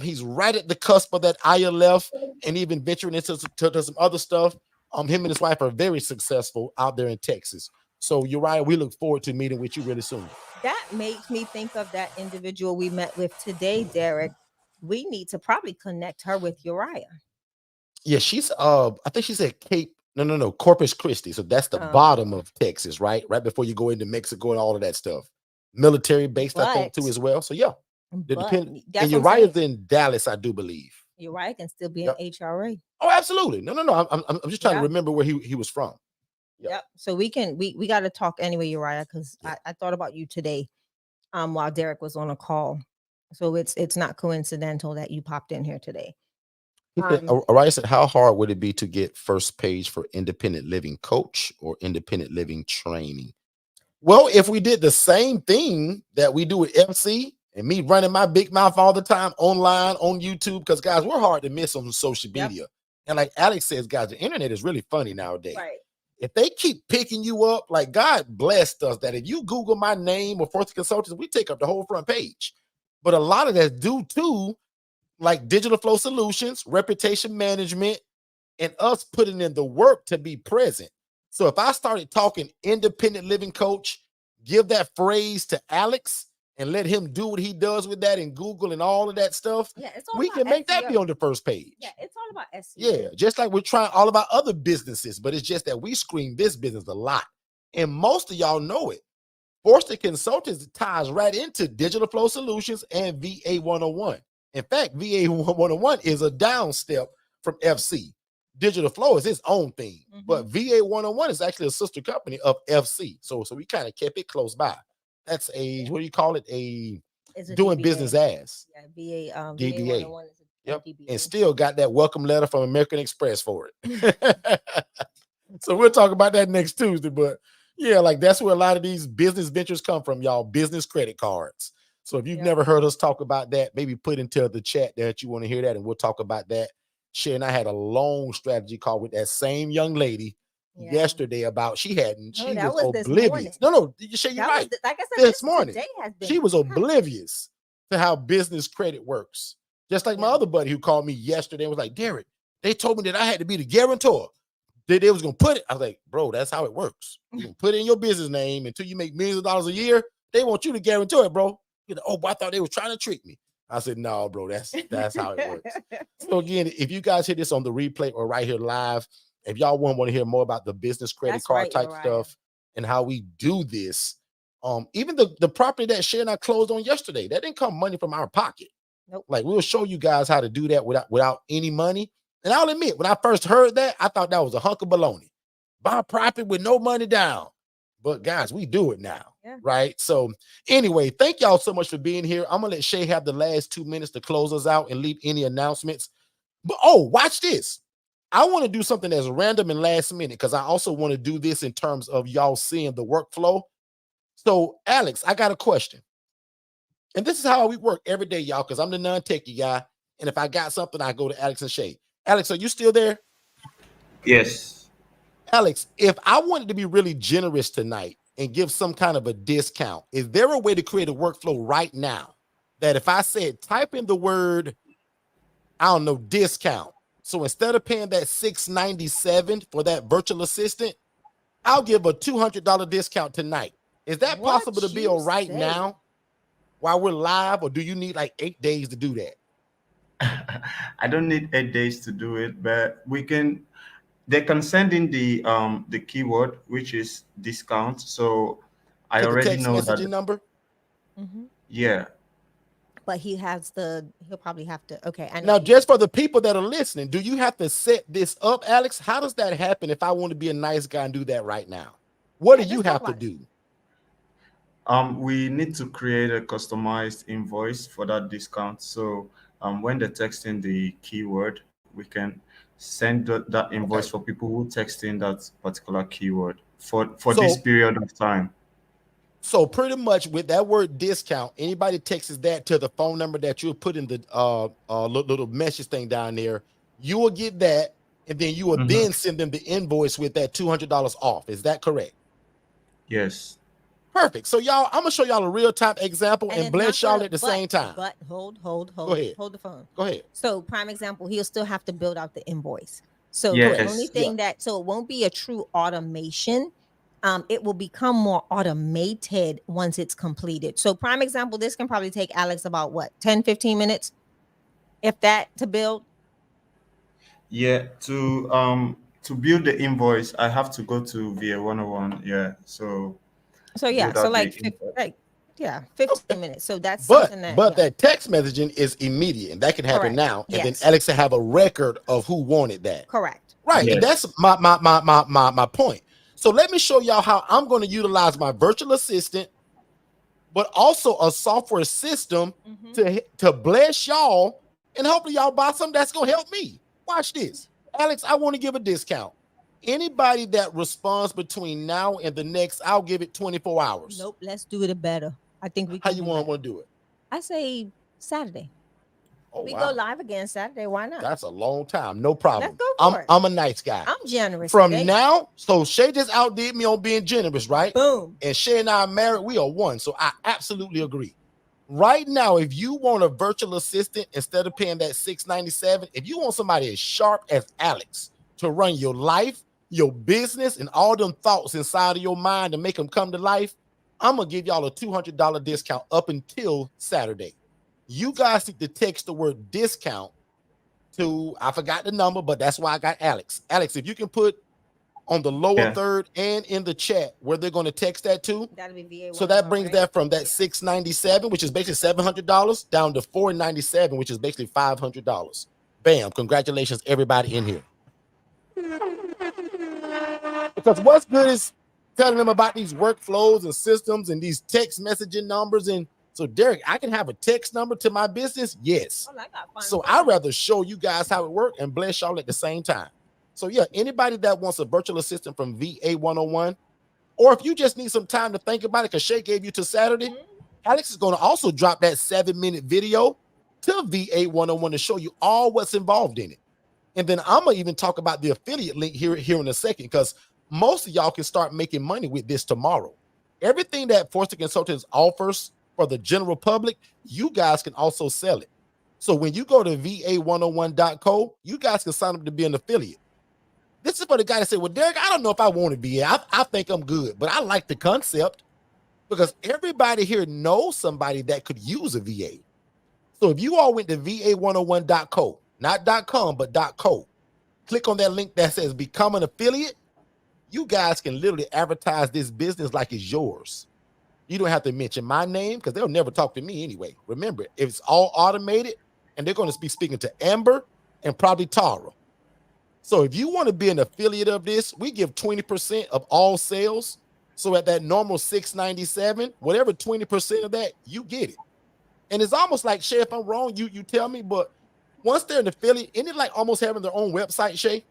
He's right at the cusp of that ILF and even venturing into some other stuff. Him and his wife are very successful out there in Texas. So Uriah, we look forward to meeting with you really soon. That makes me think of that individual we met with today, Derek. We need to probably connect her with Uriah. Yeah, she's I think she's at Cape, no, Corpus Christi. So that's the bottom of Texas, right? Right before you go into Mexico and all of that stuff. Military based, I think, too, But as well. So yeah, it but depends. that's And what I'm saying. Uriah's in Dallas, I do believe. Uriah can still be Yep. an HRA. Oh, absolutely. No. I'm just trying to Yeah. remember where he was from. Yep. So we got to talk anyway, Uriah, because Yeah. I thought about you today while Derek was on a call. So it's not coincidental that you popped in here today. Uriah said, how hard would it be to get first page for independent living coach or independent living training? Well, if we did the same thing that we do with FC and me running my big mouth all the time online on YouTube, because guys, we're hard to miss on social media. And like Alex says, guys, the internet is really funny nowadays. Right. If they keep picking you up, like God blessed us that if you Google my name or Fortune Consultants, we take up the whole front page. But a lot of that's due to like Digital Flow Solutions, reputation management, and us putting in the work to be present. So if I started talking independent living coach, give that phrase to Alex and let him do what he does with that in Google and all of that stuff, Yeah, it's all we about can make that be SEO. on the first page. Yeah, it's all about SEO. Yeah, just like we're trying all of our other businesses, but it's just that we screen this business a lot. And most of y'all know it. Forrester Consultants ties right into Digital Flow Solutions and VA 101. In fact, VA 101 is a down step from FC. Digital Flow is its own thing, but VA 101 is actually a sister company of FC. So we kind of kept it close by. That's a, what do you call it? It's a doing DBA. business as. Yeah, VA DBA. VA 101 is a Yep. DBA. And still got that welcome letter from American Express for it. So we'll talk about that next Tuesday. But yeah, like that's where a lot of these business ventures come from, y'all. Business credit cards. So if you've never heard us talk about that, maybe put into the chat that you want to hear that, and we'll talk about that. Shay and I had a long strategy call with that same young lady yesterday about she was oblivious. No, Shay, you're right. Like I said, this morning today has been she was oblivious to how business credit works. Just like my other buddy who called me yesterday and was like, Derek, they told me that I had to be the guarantor. They was gonna put it. I was like, bro, that's how it works. You can put it in your business name until you make millions of dollars a year. They want you to guarantor it, bro. You know, but I thought they was trying to trick me. I said, no, bro, that's how it works. So again, if you guys hear this on the replay or right here live, if y'all want to hear more about the business credit card type stuff and how we do this, even the property that Shay and I closed on yesterday, that didn't come money from our pocket. Nope. Like we'll show you guys how to do that without any money. And I'll admit, when I first heard that, I thought that was a hunk of baloney. Buy property with no money down. But guys, we do it now, right? So anyway, thank y'all so much for being here. I'm gonna let Shay have the last 2 minutes to close us out and leave any announcements. But watch this. I want to do something that's random and last minute because I also want to do this in terms of y'all seeing the workflow. So Alex, I got a question. And this is how we work every day, y'all, because I'm the non-techie guy. And if I got something, I go to Alex and Shay. Alex, are you still there? Yes. Alex, if I wanted to be really generous tonight and give some kind of a discount, is there a way to create a workflow right now that if I said type in the word, I don't know, discount. So instead of paying that $697 for that virtual assistant, I'll give a $200 discount tonight. Is that possible to be right now while we're live, or do you need like 8 days to do that? I don't need 8 days to do it, but they can send in the keyword, which is discount. So I already text know messaging that number. Yeah. But he'll probably have to. Okay. Now, just for the people that are listening, do you have to set this up, Alex? How does that happen if I want to be a nice guy and do that right now? What do you have to do? We need to create a customized invoice for that discount. So when they text in the keyword, we can send that invoice for people who text in that particular keyword for this period of time. So pretty much with that word discount, anybody texts that to the phone number that you'll put in the little message thing down there, you will get that. and then you will Mhm. then send them the invoice with that $200 off. Is that correct? Yes. Perfect. So y'all, I'm gonna show y'all a real-time example and it's bless not y'all gonna- at the same time. But hold Go ahead. the phone. Go ahead. So prime example, he'll still have to build out the invoice. So Correct. the only Yes. thing that so it won't be a true automation. It will become more automated once it's completed. So prime example, this can probably take Alex about what 10-15 minutes, if that, to build. Yeah. To build the invoice, I have to go to VA 101. Yeah. So So yeah, build so out the like invoice. like yeah, 15 minutes. So that's But something that but that text messaging is immediate, and that can happen Correct. now. And then Yes. Alex will have a record of who wanted that. correct. Right. And Yes. that's my point. So let me show y'all how I'm going to utilize my virtual assistant, but also a software system Mhm. to bless y'all, and hopefully y'all buy something that's going to help me. Watch this. Alex, I want to give a discount. Anybody that responds between now and the next, I'll give it 24 hours. Nope, let's do it better. I think we How can you do want better. to do it? I say Saturday. Oh, We wow. go live again Saturday. Why not? That's a long time. No problem. go for it. I'm a nice guy. I'm generous. From today. now, so Shay just outdid me on being generous, right? Boom. And Shay and I are married. We are one. So I absolutely agree. Right now, if you want a virtual assistant instead of paying that $697, if you want somebody as sharp as Alex to run your life, your business, and all them thoughts inside of your mind and make them come to life, I'm gonna give y'all a $200 discount up until Saturday. You guys need to text the word discount to, I forgot the number, but that's why I got Alex. Alex, if you can put on the lower Yeah. third and in the chat where they're going to text that to. That'll be VA. So that brings right? that from that $697, which is basically $700, down to $497, which is basically $500. Bam! Congratulations, everybody in here. Because what's good is telling them about these workflows and systems and these text messaging numbers. And so, Derek, I can have a text number to my business. Yes. Oh, I got fun So stuff. I'd rather show you guys how it works and bless y'all at the same time. So yeah, anybody that wants a virtual assistant from VA 101, or if you just need some time to think about it, because Shay gave you to Saturday, Alex is going to also drop that 7-minute video to VA 101 to show you all what's involved in it. And then I'm going to even talk about the affiliate link here in a second, because most of y'all can start making money with this tomorrow. Everything that Forster Consultants offers for the general public, you guys can also sell it. So when you go to va101.co, you guys can sign up to be an affiliate. This is for the guy that said, well, Derek, I don't know if I want to be. I think I'm good, but I like the concept because everybody here knows somebody that could use a VA. So if you all went to va101.co, not .com, but .co, click on that link that says become an affiliate, you guys can literally advertise this business like it's yours. You don't have to mention my name because they'll never talk to me anyway. Remember, if it's all automated, and they're going to be speaking to Amber and probably Tara. So if you want to be an affiliate of this, we give 20% of all sales. So at that normal $697, whatever 20% of that, you get it. And it's almost like, Shay, if I'm wrong, you tell me, but once they're an affiliate, isn't it like almost having their own website, Shay?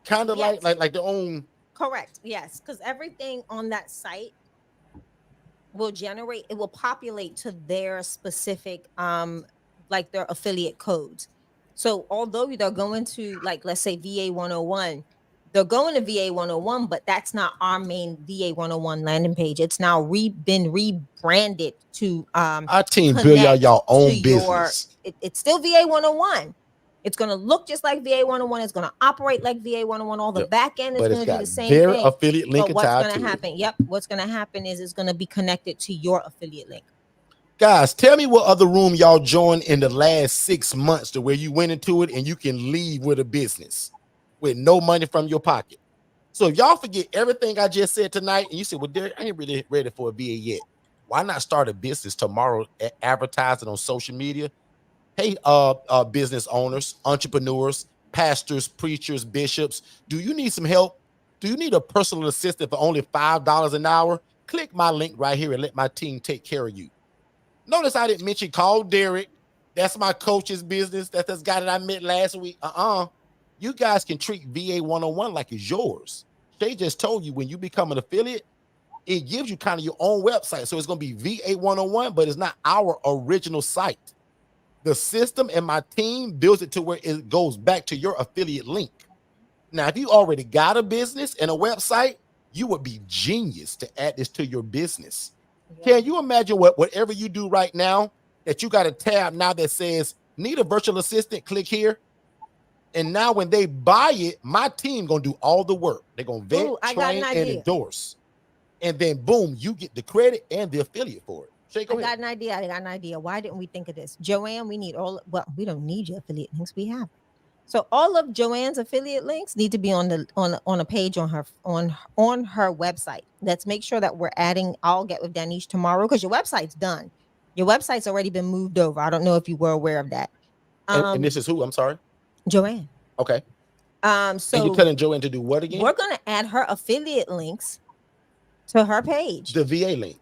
Kind of Yes. like their own. Correct. Yes, because everything on that site will generate, it will populate to their specific like their affiliate codes. So although they're going to, like, let's say VA 101, they're going to VA 101, but that's not our main VA 101 landing page. It's now been rebranded to Our team build y'all own business. It's still VA 101. It's going to look just like VA 101. It's going to operate like VA 101. All the back end is But going it's to do got the same their thing. affiliate link But what's tied going to to it. happen? Yep. What's going to happen is it's going to be connected to your affiliate link. Guys, tell me what other room y'all joined in the last 6 months to where you went into it and you can leave with a business with no money from your pocket. So if y'all forget everything I just said tonight and you say, well, Derek, I ain't really ready for a VA yet. Why not start a business tomorrow, advertising on social media? Hey, business owners, entrepreneurs, pastors, preachers, bishops, do you need some help? Do you need a personal assistant for only $5 an hour? Click my link right here and let my team take care of you. Notice I didn't mention call Derek. That's my coach's business. That's this guy that I met last week. You guys can treat VA 101 like it's yours. They just told you when you become an affiliate, it gives you kind of your own website. So it's going to be VA 101, but it's not our original site. The system and my team builds it to where it goes back to your affiliate link. Now, if you already got a business and a website, you would be genius to add this to your business. Yeah. Can you imagine whatever you do right now that you got a tab now that says need a virtual assistant? Click here. And now when they buy it, my team gonna do all the work. They're gonna vet, Ooh, I got an train, and idea. endorse. And then boom, you get the credit and the affiliate for it. Shay, go I ahead. got an idea. Why didn't we think of this? Joanne, we need well, we don't need your affiliate links. We have. So all of Joanne's affiliate links need to be on a page on her website. Let's make sure that we're adding. I'll get with Danish tomorrow because your website's done. Your website's already been moved over. I don't know if you were aware of that. And this is who? I'm sorry. Joanne. Okay. So and you're telling Joanne to do what again? We're gonna add her affiliate links to her page. The VA link.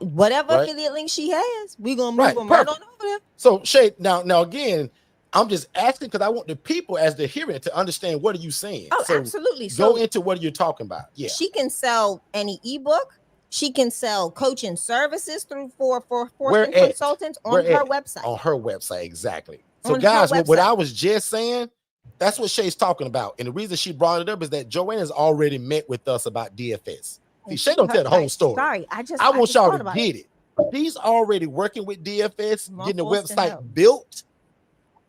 Whatever affiliate link she has, we're gonna move them perfect. right on over there. So Shay, now again, I'm just asking because I want the people as they're hearing it to understand what are you saying. Oh, so absolutely. Go into what you're talking about. Yeah. She can sell any ebook. She can sell coaching services through for Forston Consultants on her website. On her website, exactly. So guys, what I was just saying, that's what Shay's talking about. And the reason she brought it up is that Joanne has already met with us about DFS. See, Shay don't tell the whole story. Sorry, I want y'all to get it. She's already working with DFS, getting the website built.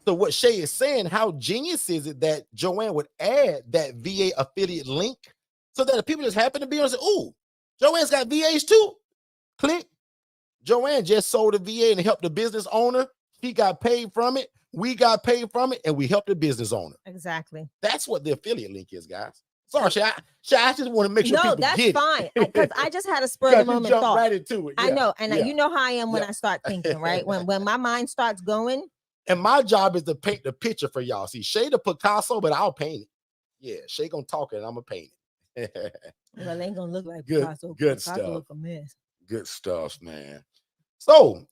So what Shay is saying, how genius is it that Joanne would add that VA affiliate link so that if people just happen to be on and say, "Ooh, Joanne's got VAs too." Click. Joanne just sold a VA and helped the business owner. She got paid from it. We got paid from it, and we helped the business owner. Exactly. That's what the affiliate link is, guys. Sorry, Shay. I just want to make sure people that's get fine. it. Because I just had a spur of the moment thought. Right into it. Yeah. I know, and you know how I am when I start thinking, right? When my mind starts going. And my job is to paint the picture for y'all. See, Shay the Picasso, but I'll paint it. Yeah, Shay gonna talk it, and I'm gonna paint it. Well, it ain't gonna look like Picasso. Good stuff. Look a mess. Good stuff, man. So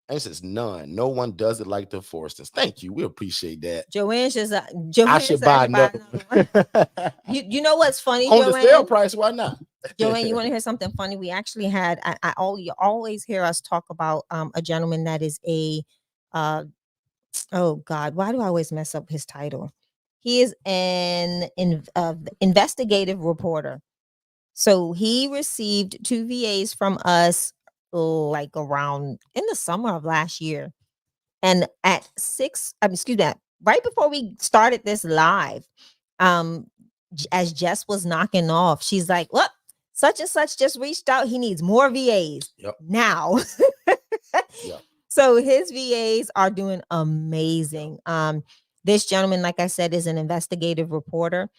this is none. No one does it like the Forstons. Thank you. We appreciate that. Joanne's just I should buy another one. You know what's funny? On the sale price, why not? Joanne, you want to hear something funny? We actually had you always hear us talk about a gentleman that is a oh God, why do I always mess up his title? He is an investigative reporter. So he received 2 VAs from us like around in the summer of last year. And at right before we started this live, as Jess was knocking off, she's like, "Look, such and such just reached out. He needs more VAs now." Yep. So his VAs are doing amazing. This gentleman, like I said, is an investigative reporter.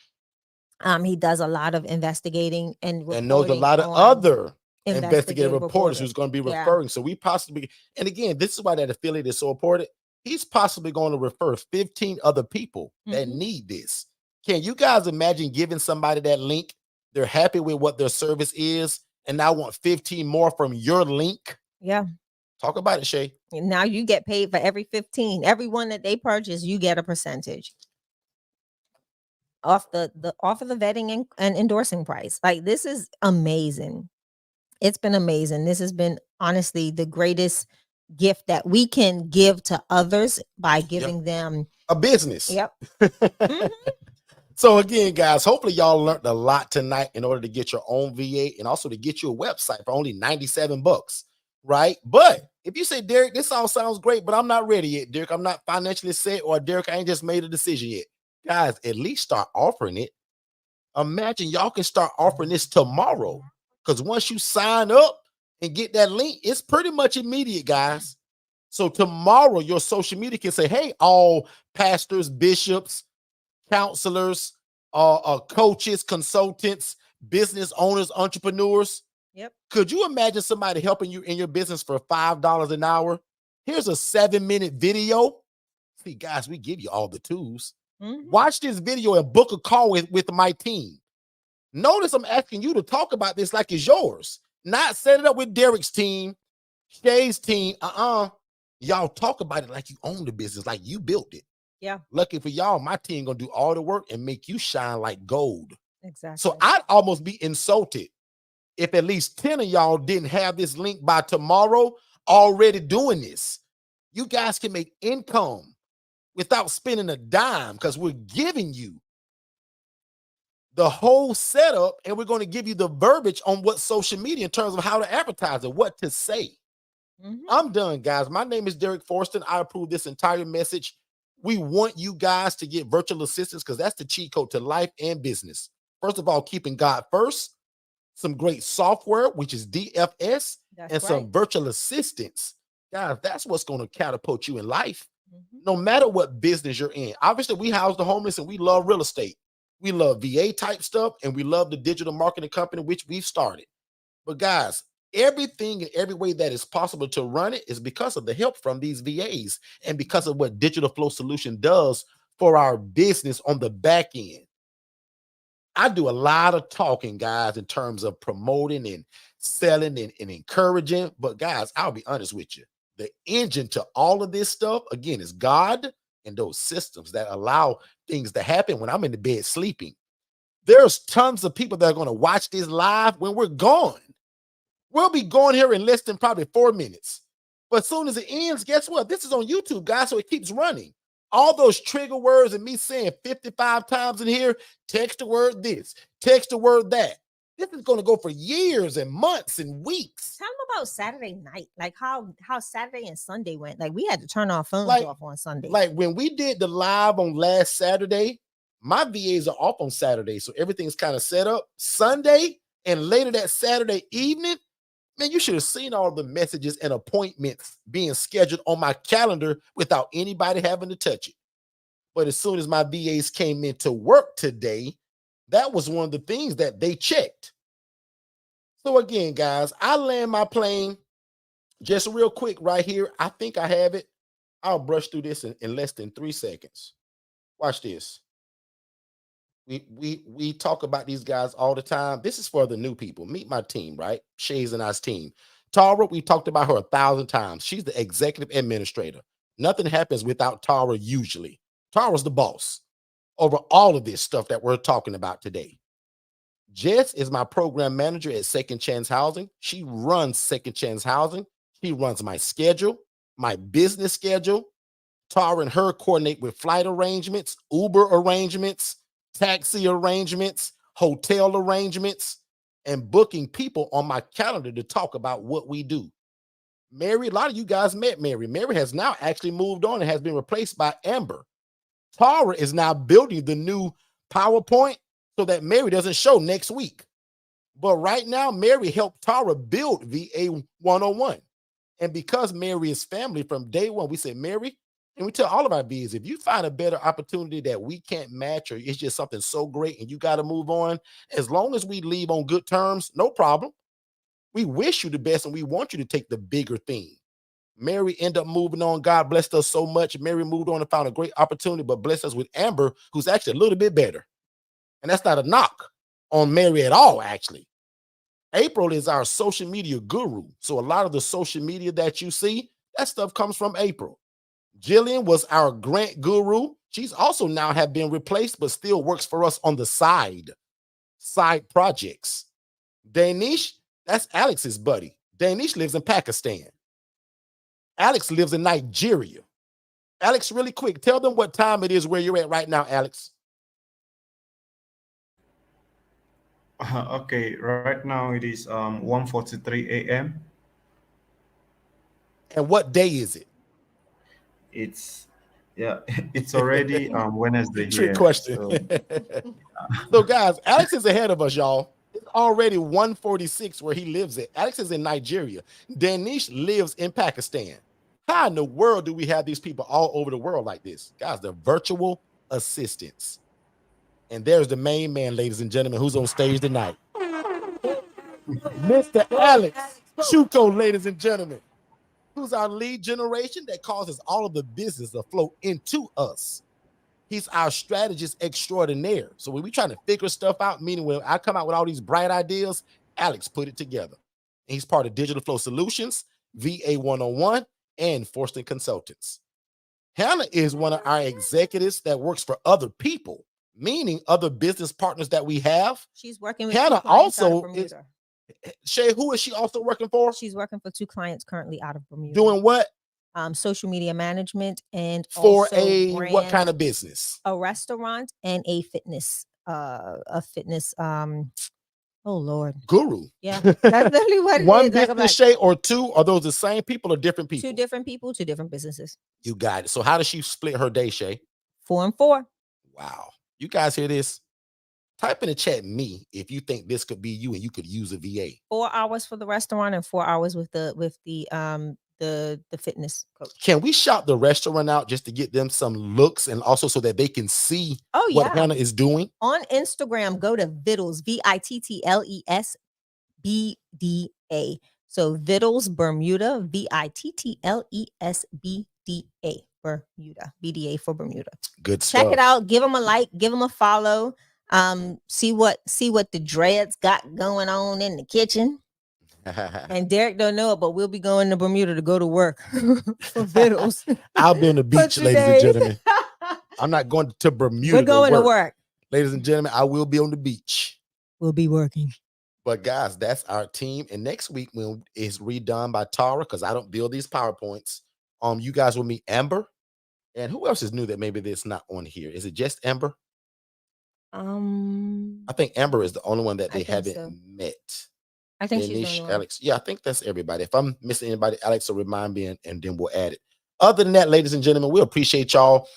He does a lot of investigating and knows a lot of other investigative reporters who's going to be referring. So we possibly, and again, this is why that affiliate is so important. He's possibly going to refer 15 other people that need this. Can you guys imagine giving somebody that link? They're happy with what their service is, and now want 15 more from your link. Yeah. Talk about it, Shay. Now you get paid for every 15. Every one that they purchase, you get a percentage off the vetting and endorsing price. Like, this is amazing. It's been amazing. This has been honestly the greatest gift that we can give to others by giving them a business. Yep. So again, guys, hopefully y'all learned a lot tonight in order to get your own VA and also to get you a website for only $97, right? But if you say, "Derek, this all sounds great, but I'm not ready yet, Derek. I'm not financially set," or "Derek, I ain't just made a decision yet." Guys, at least start offering it. Imagine y'all can start offering this tomorrow. Because once you sign up and get that link, it's pretty much immediate, guys. So tomorrow, your social media can say, "Hey, all pastors, bishops, counselors, coaches, consultants, business owners, entrepreneurs." Yep. Could you imagine somebody helping you in your business for $5 an hour? Here's a 7-minute video. See, guys, we give you all the tools. Watch this video and book a call with my team. Notice I'm asking you to talk about this like it's yours, not set it up with Derek's team, Shay's team. Y'all talk about it like you own the business, like you built it. Yeah. Lucky for y'all, my team gonna do all the work and make you shine like gold. Exactly. So I'd almost be insulted if at least 10 of y'all didn't have this link by tomorrow already doing this. You guys can make income without spending a dime because we're giving you the whole setup, and we're going to give you the verbiage on what social media in terms of how to advertise it, what to say. I'm done, guys. My name is Derek Forston. I approve this entire message. We want you guys to get virtual assistants because that's the cheat code to life and business. First of all, keeping God first, some great software, which is DFS, and some virtual assistants. Guys, that's what's going to catapult you in life, no matter what business you're in. Obviously, we house the homeless and we love real estate. We love VA type stuff, and we love the digital marketing company, which we've started. But guys, everything and every way that is possible to run it is because of the help from these VAs and because of what Digital Flow Solution does for our business on the back end. I do a lot of talking, guys, in terms of promoting and selling and encouraging. But guys, I'll be honest with you. The engine to all of this stuff, again, is God and those systems that allow things to happen when I'm in the bed sleeping. There's tons of people that are going to watch this live when we're gone. We'll be going here in less than probably 4 minutes. But as soon as it ends, guess what? This is on YouTube, guys, so it keeps running. All those trigger words and me saying 55 times in here, text the word this, text the word that. This is going to go for years and months and weeks. Tell them about Saturday night, like how Saturday and Sunday went. Like we had to turn our phones off on Sunday. Like when we did the live on last Saturday, my VAs are off on Saturday, so everything's kind of set up. Sunday and later that Saturday evening, man, you should have seen all the messages and appointments being scheduled on my calendar without anybody having to touch it. But as soon as my VAs came into work today, that was one of the things that they checked. So again, guys, I land my plane just real quick right here. I think I have it. I'll brush through this in less than 3 seconds. Watch this. We talk about these guys all the time. This is for the new people. Meet my team, right? Shay's and I's team. Tara, we talked about her 1,000 times. She's the executive administrator. Nothing happens without Tara usually. Tara's the boss over all of this stuff that we're talking about today. Jess is my program manager at Second Chance Housing. She runs Second Chance Housing. She runs my schedule, my business schedule. Tara and her coordinate with flight arrangements, Uber arrangements, taxi arrangements, hotel arrangements, and booking people on my calendar to talk about what we do. Mary, a lot of you guys met Mary. Mary has now actually moved on and has been replaced by Amber. Tara is now building the new PowerPoint so that Mary doesn't show next week. But right now, Mary helped Tara build VA 101. And because Mary is family from day one, we said, Mary, and we tell all of our VAs, if you find a better opportunity that we can't match or it's just something so great and you got to move on, as long as we leave on good terms, no problem. We wish you the best and we want you to take the bigger thing. Mary ended up moving on. God blessed us so much. Mary moved on and found a great opportunity, but blessed us with Amber, who's actually a little bit better. And that's not a knock on Mary at all, actually. April is our social media guru. So a lot of the social media that you see, that stuff comes from April. Jillian was our grant guru. She's also now have been replaced, but still works for us on the side projects. Danish, that's Alex's buddy. Danish lives in Pakistan. Alex lives in Nigeria. Alex, really quick, tell them what time it is where you're at right now, Alex. Okay, right now it is 1:43 a.m. And what day is it? It's already Wednesday. Trick question. So guys, Alex is ahead of us, y'all. It's already 1:46 where he lives at. Alex is in Nigeria. Danish lives in Pakistan. How in the world do we have these people all over the world like this? Guys, they're virtual assistants. And there's the main man, ladies and gentlemen, who's on stage tonight. Mr. Alex Chuko, ladies and gentlemen, who's our lead generation that causes all of the business to flow into us. He's our strategist extraordinaire. So when we trying to figure stuff out, meaning when I come out with all these bright ideas, Alex put it together. And he's part of Digital Flow Solutions, VA 101, and Forston Consultants. Hannah is one of our executives that works for other people, meaning other business partners that we have. She's working with Hannah also is, Shay, who is she also working for? She's working for 2 clients currently out of Bermuda. Doing what? Social media management and for also a what kind of business? A restaurant and a fitness a fitness oh Lord. Guru. Yeah, that's literally what it One is. Like, I'm business, like, Shay, or two? Are those the same people or different people? 2 different people, 2 different businesses. You got it. So how does she split her day, Shay? 4 and 4. Wow. You guys hear this? Type in the chat me if you think this could be you and you could use a VA. 4 hours for the restaurant and 4 hours with the fitness coach. Can we shout the restaurant out just to get them some looks and also so that they can see what Hannah is doing? On Instagram, go to Vittles, Vittles BDA. So Vittles Bermuda, VITTLESBDA, Bermuda, BDA for Bermuda. Good stuff. Check it out. Give them a like. Give them a follow. See what the dreads got going on in the kitchen. And Derek don't know it, but we'll be going to Bermuda to go to work for Vittles. I'll be on the beach, ladies and gentlemen. I'm not going to Bermuda. We're going to work. Ladies and gentlemen, I will be on the beach. We'll be working. But guys, that's our team. And next week when it's redone by Tara, because I don't build these PowerPoints, you guys will meet Amber. And who else is new that maybe that's not on here? Is it just Amber? I think Amber is the only one that they haven't met. I think she's Alex. Yeah, I think that's everybody. If I'm missing anybody, Alex will remind me and then we'll add it. Other than that, ladies and gentlemen, we appreciate y'all.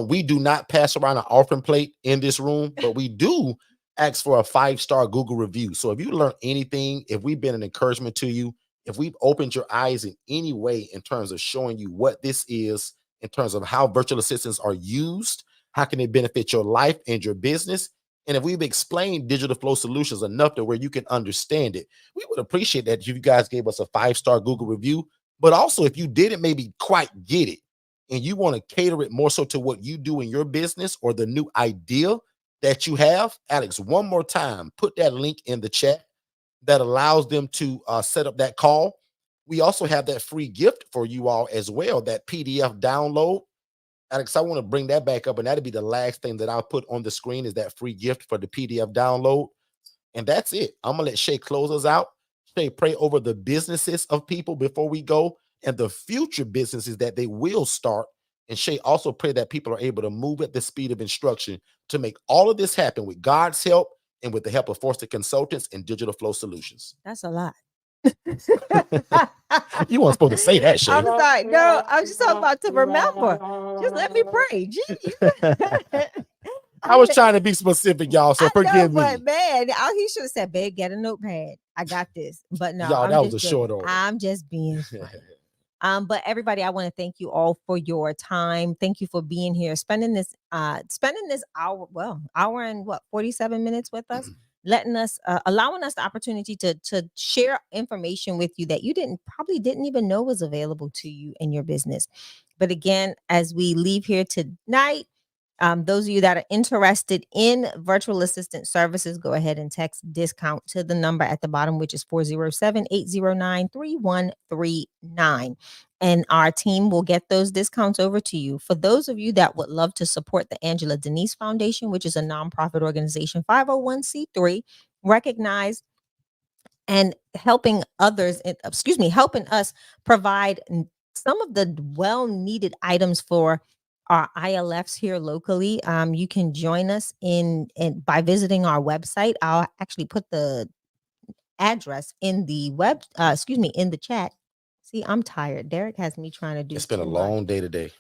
We do not pass around an offering plate in this room, but we do ask for a 5-star Google review. So if you learn anything, if we've been an encouragement to you, if we've opened your eyes in any way in terms of showing you what this is, in terms of how virtual assistants are used, how can it benefit your life and your business, and if we've explained digital flow solutions enough to where you can understand it, we would appreciate that if you guys gave us a 5-star Google review. But also, if you didn't maybe quite get it and you want to cater it more so to what you do in your business or the new idea that you have, Alex, one more time, put that link in the chat that allows them to set up that call. We also have that free gift for you all as well, that PDF download. Alex, I want to bring that back up, and that'll be the last thing that I'll put on the screen is that free gift for the PDF download. And that's it. I'm going to let Shay close us out. Shay, pray over the businesses of people before we go and the future businesses that they will start. And Shay, also pray that people are able to move at the speed of instruction to make all of this happen with God's help and with the help of Forster Consultants and Digital Flow Solutions. That's a lot. You weren't supposed to say that, Shay. I'm sorry. No, I'm just about to remember. Just let me pray. I was trying to be specific, y'all, so forgive me. But man, he should have said, babe, get a notepad. I got this. But no, y'all, that was a short order. I'm just being funny. But everybody, I want to thank you all for your time. Thank you for being here, spending this hour, hour and 47 minutes with us. Letting us, allowing us the opportunity to share information with you that you probably didn't even know was available to you in your business. But again, as we leave here tonight, those of you that are interested in virtual assistant services, go ahead and text discount to the number at the bottom, which is 407-809-3139. And our team will get those discounts over to you. For those of you that would love to support the Angela Denise Foundation, which is a nonprofit organization, 501c3, recognized and helping others, helping us provide some of the well-needed items for our ILFs here locally. You can join us by visiting our website. I'll actually put the address in the in the chat. See, I'm tired. Derek has me trying to do. It's been a long day today.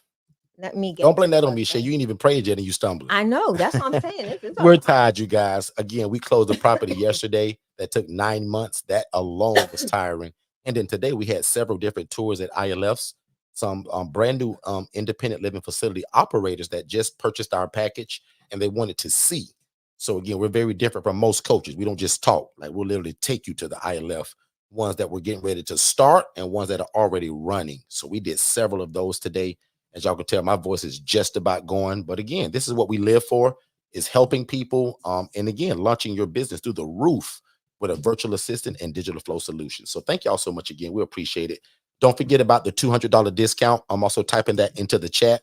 Let me get. Don't blame that on me, Shay. You ain't even prayed yet and you stumbled. I know. That's what I'm saying. We're tired, you guys. Again, we closed the property yesterday. That took 9 months. That alone was tiring. And then today we had several different tours at ILFs. Some brand new independent living facility operators that just purchased our package and they wanted to see. So again, we're very different from most coaches. We don't just talk. Like, we'll literally take you to the ILF, ones that we're getting ready to start and ones that are already running. So we did several of those today. As y'all can tell, my voice is just about going. But again, this is what we live for, is helping people. And again, launching your business through the roof with a virtual assistant and digital flow solution. So thank y'all so much again. We appreciate it. Don't forget about the $200 discount. I'm also typing that into the chat.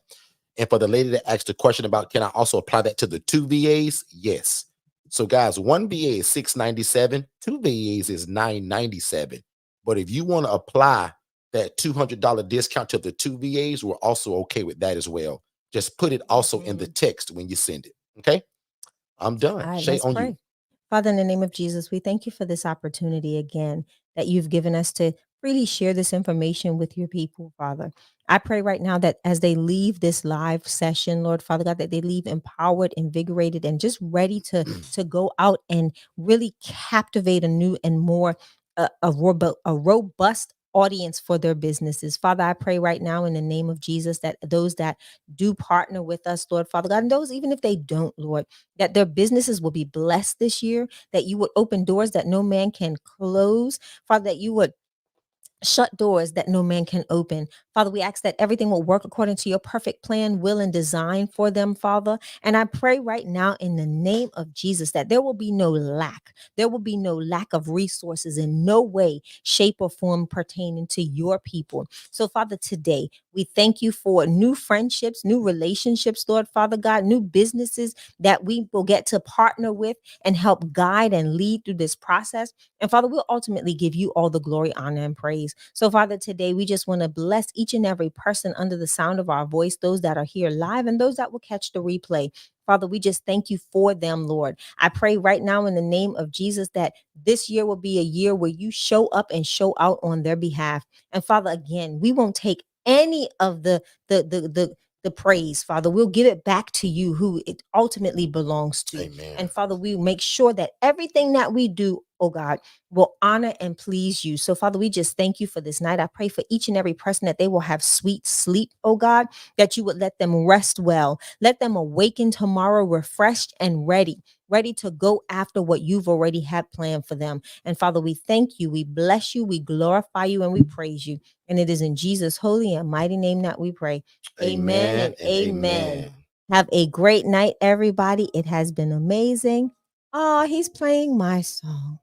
And for the lady that asked the question about, can I also apply that to the 2 VAs? Yes. So guys, 1 VA is $697. 2 VAs is $997. But if you want to apply that $200 discount to the 2 VAs, we're also okay with that as well. Just put it also in the text when you send it. Okay. I'm done. All right, Shay, let's on pray. you. Father, in the name of Jesus, we thank you for this opportunity again that you've given us to freely share this information with your people, Father. I pray right now that as they leave this live session, Lord Father God, that they leave empowered, invigorated, and just ready to go out and really captivate a new and more a robust audience for their businesses. Father, I pray right now in the name of Jesus that those that do partner with us, Lord Father God, and those even if they don't, Lord, that their businesses will be blessed this year, that you would open doors that no man can close, Father, that you would shut doors that no man can open. Father, we ask that everything will work according to your perfect plan, will, and design for them, Father. And I pray right now in the name of Jesus that there will be no lack. There will be no lack of resources in no way, shape, or form pertaining to your people. So, Father, today we thank you for new friendships, new relationships, Lord Father God, new businesses that we will get to partner with and help guide and lead through this process. And Father, we'll ultimately give you all the glory, honor, and praise. So, Father, today we just want to bless each and every person under the sound of our voice, those that are here live and those that will catch the replay. Father, we just thank you for them, Lord. I pray right now in the name of Jesus that this year will be a year where you show up and show out on their behalf. And Father, again, we won't take any of the praise, Father. We'll give it back to you, who it ultimately belongs to. Amen. And Father, we make sure that everything that we do, oh God, will honor and please you. So, Father, we just thank you for this night. I pray for each and every person that they will have sweet sleep, oh God, that you would let them rest well. Let them awaken tomorrow refreshed and ready to go after what you've already had planned for them. And Father, we thank you, we bless you, we glorify you, and we praise you. And it is in Jesus' holy and mighty name that we pray. Amen and amen. Have a great night, everybody. It has been amazing. Oh, he's playing my song.